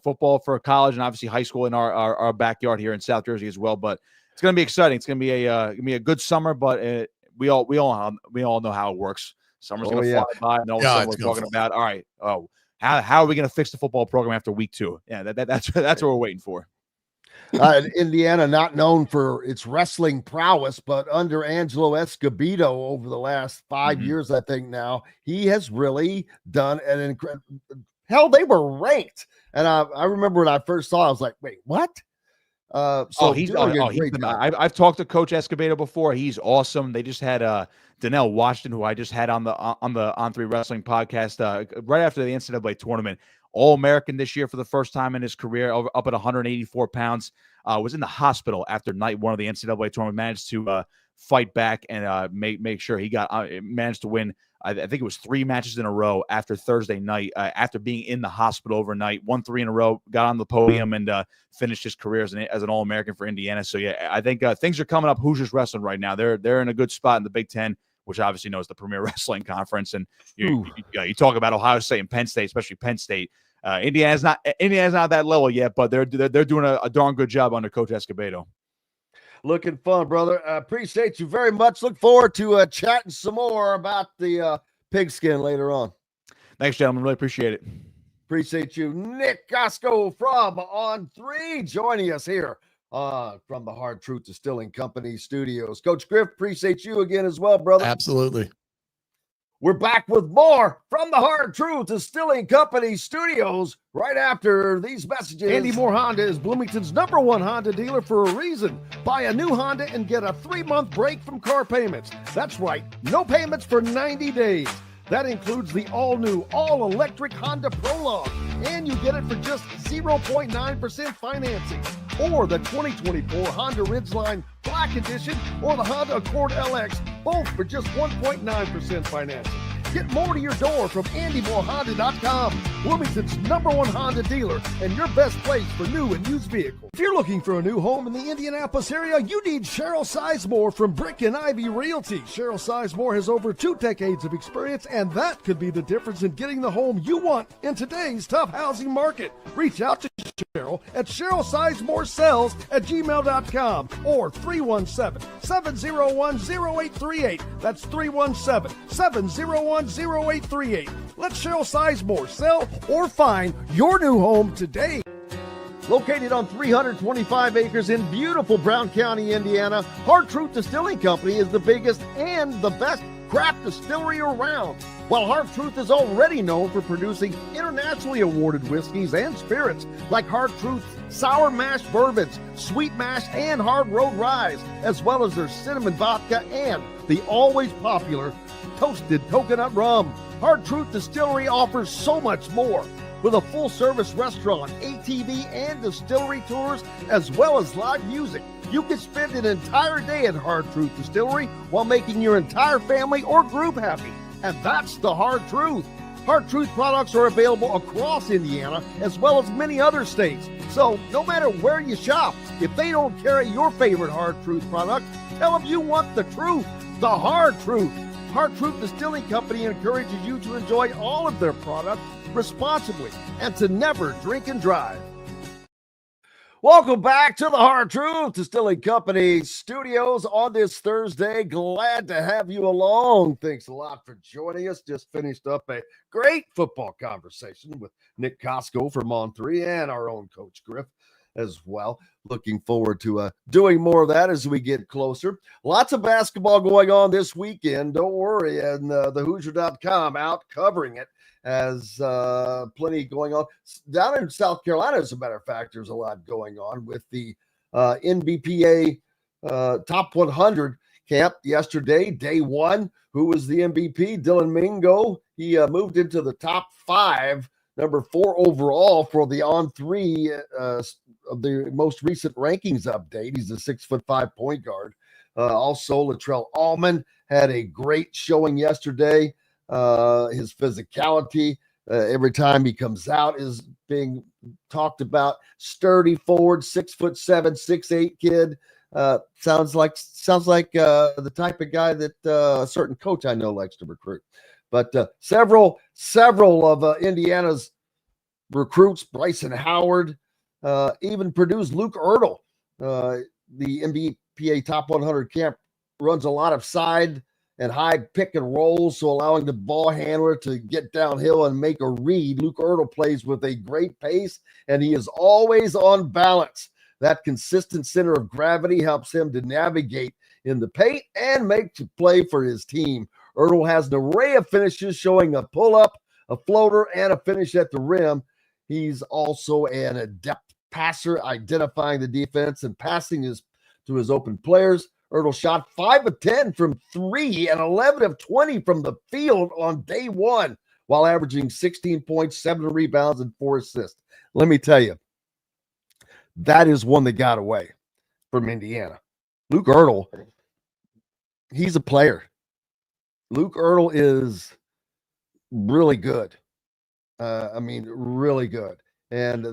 football for college, and obviously high school in our backyard here in South Jersey as well. But it's going to be exciting. It's going to be a good summer, but we all know how it works. Summer's going to fly by, and all of a sudden we're talking about, all right, how are we going to fix the football program after week 2? Yeah, that's what we're waiting for. Indiana, not known for its wrestling prowess, but under Angelo Escobedo over the last 5 years, I think now, he has really done an incredible. Hell, they were ranked. And I remember when I first saw it, I was like, wait, what? He's I've talked to Coach Escobedo before. He's awesome. They just had Donnell Washington, who I just had on the On3 Wrestling podcast right after the NCAA tournament. All-American this year for the first time in his career, up at 184 pounds. Was in the hospital after night one of the NCAA tournament. Managed to fight back and make sure he managed to win. I think it was 3 matches in a row after Thursday night, after being in the hospital overnight. Won 3 in a row, got on the podium, and finished his career as an All-American for Indiana. So, yeah, I think things are coming up Hoosiers wrestling right now. They're in a good spot in the Big Ten, which obviously knows the premier wrestling conference. And you talk about Ohio State and Penn State, especially Penn State. Indiana's not that level yet, but they're doing a darn good job under Coach Escobedo. Looking fun, brother. Appreciate you very much. Look forward to chatting some more about the pigskin later on. Thanks, gentlemen. Really appreciate it. Appreciate you. Nick Kosko from On3 joining us here from the Hard Truth Distilling Company studios. Coach Griff, appreciate you again as well, brother. Absolutely. We're back with more from the Hard Truth Distilling Company studios right after these messages. Andy Moore Honda is Bloomington's #1 Honda dealer for a reason. Buy a new Honda and get a 3-month break from car payments. That's right, no payments for 90 days. That includes the all-new, all-electric Honda Prologue, and you get it for just 0.9% financing. Or the 2024 Honda Ridgeline Black Edition or the Honda Accord LX, both for just 1.9% financing. Get more to your door from AndyMooreHonda.com, Bloomington's #1 Honda dealer and your best place for new and used vehicles. If you're looking for a new home in the Indianapolis area, you need Cheryl Sizemore from Brick and Ivy Realty. Cheryl Sizemore has over 2 decades of experience, and that could be the difference in getting the home you want in today's tough housing market. Reach out to Cheryl at CherylSizemore@gmail.com or 317-701-0838. That's 317-701-0838. Let Cheryl Sizemore sell or find your new home today. Located on 325 acres in beautiful Brown County, Indiana, Hard Truth Distilling Company is the biggest and the best craft distillery around. While Hard Truth is already known for producing internationally awarded whiskeys and spirits like Hard Truth's sour mash bourbons, sweet mash, and hard road rye, as well as their cinnamon vodka and the always popular toasted coconut rum. Hard Truth Distillery offers so much more. With a full-service restaurant, ATV, and distillery tours, as well as live music, you can spend an entire day at Hard Truth Distillery while making your entire family or group happy. And that's the Hard Truth. Hard Truth products are available across Indiana, as well as many other states. So no matter where you shop, if they don't carry your favorite Hard Truth product, tell them you want the truth, the Hard Truth. Hard Truth Distilling Company encourages you to enjoy all of their products responsibly and to never drink and drive. Welcome back to the Hard Truth Distilling Company studios on this Thursday. Glad to have you along. Thanks a lot for joining us. Just finished up a great football conversation with Nick Kosko from On3 and our own Coach Griff as well. Looking forward to doing more of that as we get closer. Lots of basketball going on this weekend. Don't worry. And the Hoosier.com out covering it. As plenty going on down in South Carolina. As a matter of fact, there's a lot going on with the NBPA Top 100 camp yesterday, day 1. Who was the MVP? Dylan Mingo. He moved into the top 5, number 4 overall for the On3 of the most recent rankings update. He's a 6'5" point guard. Also, Latrell Allman had a great showing yesterday. His physicality every time he comes out is being talked about. Sturdy forward, 6'7", 6'8" kid. Sounds like the type of guy that a certain coach I know likes to recruit. But several of Indiana's recruits, Bryson Howard, even produced Luke Ertl. The NBPA Top 100 camp runs a lot of side and high pick and roll, so allowing the ball handler to get downhill and make a read. Luke Ertl plays with a great pace, and he is always on balance. That consistent center of gravity helps him to navigate in the paint and make the play for his team. Ertl has an array of finishes showing a pull-up, a floater, and a finish at the rim. He's also an adept passer, identifying the defense and passing to his open players. Ertl shot 5 of 10 from 3 and 11 of 20 from the field on day one, while averaging 16 points, 7 rebounds, and 4 assists. Let me tell you, that is one that got away from Indiana. Luke Ertl, he's a player. Luke Ertl is really good. Really good. And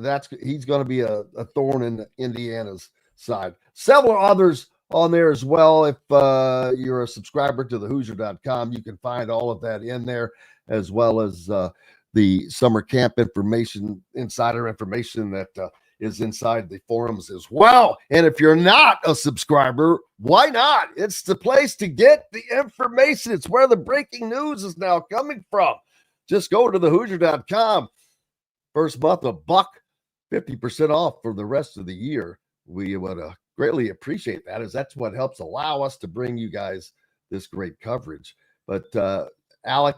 he's going to be a thorn in Indiana's side. Several others on there as well. If you're a subscriber to the Hoosier.com, you can find all of that in there, as well as the summer camp information, insider information that is inside the forums as well. And if you're not a subscriber, why not? It's the place to get the information. It's where the breaking news is now coming from. Just go to the Hoosier.com. First month, $1, 50% off for the rest of the year. We would greatly appreciate that, as that's what helps allow us to bring you guys this great coverage. But Alec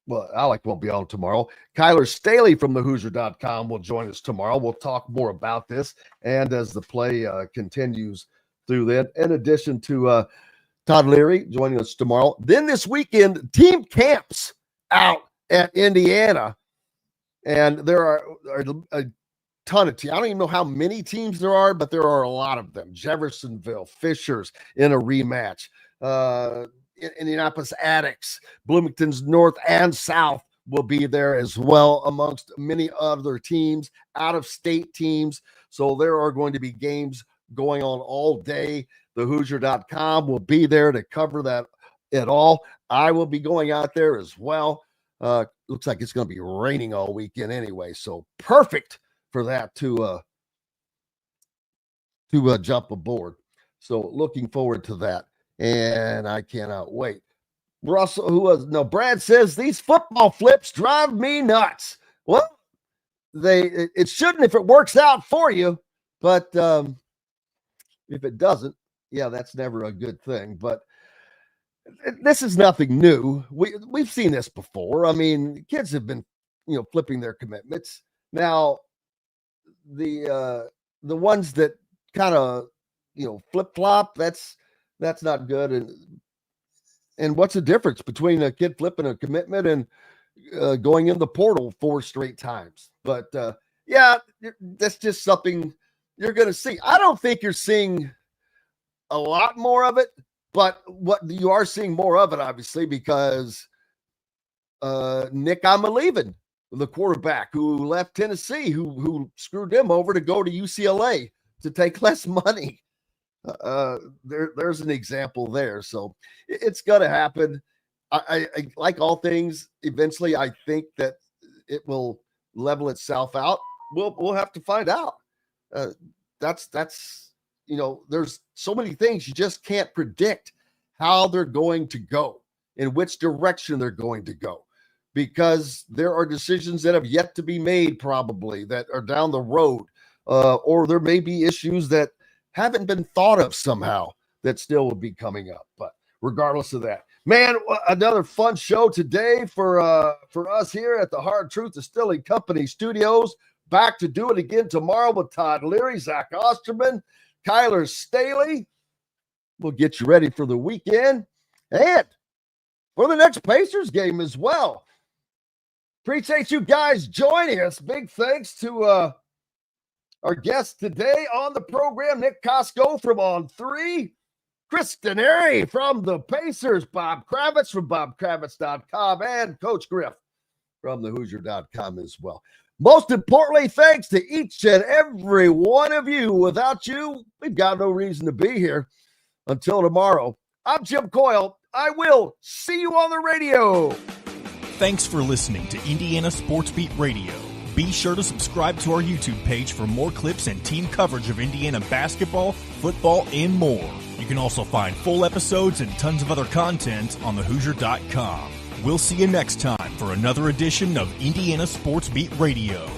won't be on tomorrow. Kyler Staley from the Hoosier.com will join us tomorrow. We'll talk more about this and as the play continues through that, in addition to Todd Leary joining us tomorrow. Then this weekend, team camps out at Indiana. And there are a ton of teams. I don't even know how many teams there are, but there are a lot of them. Jeffersonville, Fishers in a rematch. Indianapolis Addicts, Bloomington's North and South will be there as well, amongst many other teams, out-of-state teams. So there are going to be games going on all day. The Hoosier.com will be there to cover that at all. I will be going out there as well. Looks like it's going to be raining all weekend anyway, so perfect for that to jump aboard. So looking forward to that, and I cannot wait. Brad says these football flips drive me nuts. Well, it shouldn't if it works out for you, but if it doesn't, yeah, that's never a good thing. But this is nothing new. We've seen this before. I mean, kids have been, flipping their commitments. Now, the ones that kind of, flip flop, that's not good. And what's the difference between a kid flipping a commitment and going in the portal 4 straight times? But yeah, that's just something you're going to see. I don't think you're seeing a lot more of it. But what you are seeing more of it, obviously, because Nick Amalevin, the quarterback who left Tennessee, who screwed him over to go to UCLA to take less money. There's an example there. So it's going to happen. I like all things, eventually, I think that it will level itself out. We'll have to find out. That's there's so many things you just can't predict how they're going to go, in which direction they're going to go, because there are decisions that have yet to be made, probably, that are down the road, or there may be issues that haven't been thought of somehow that still will be coming up. But regardless of that, man, another fun show today for us here at the Hard Truth Distilling Company Studios. Back to do it again tomorrow with Todd Leary, Zach Osterman, Kyler Staley. We'll get you ready for the weekend and for the next Pacers game as well. Appreciate you guys joining us. Big thanks to our guests today on the program, Nick Kosko from On 3, Chris Denari from the Pacers, Bob Kravitz from BobKravitz.com, and Coach Griff from the Hoosier.com as well. Most importantly, thanks to each and every one of you. Without you, we've got no reason to be here. Until tomorrow, I'm Jim Coyle. I will see you on the radio. Thanks for listening to Indiana Sports Beat Radio. Be sure to subscribe to our YouTube page for more clips and team coverage of Indiana basketball, football, and more. You can also find full episodes and tons of other content on thehoosier.com. We'll see you next time for another edition of Indiana Sports Beat Radio.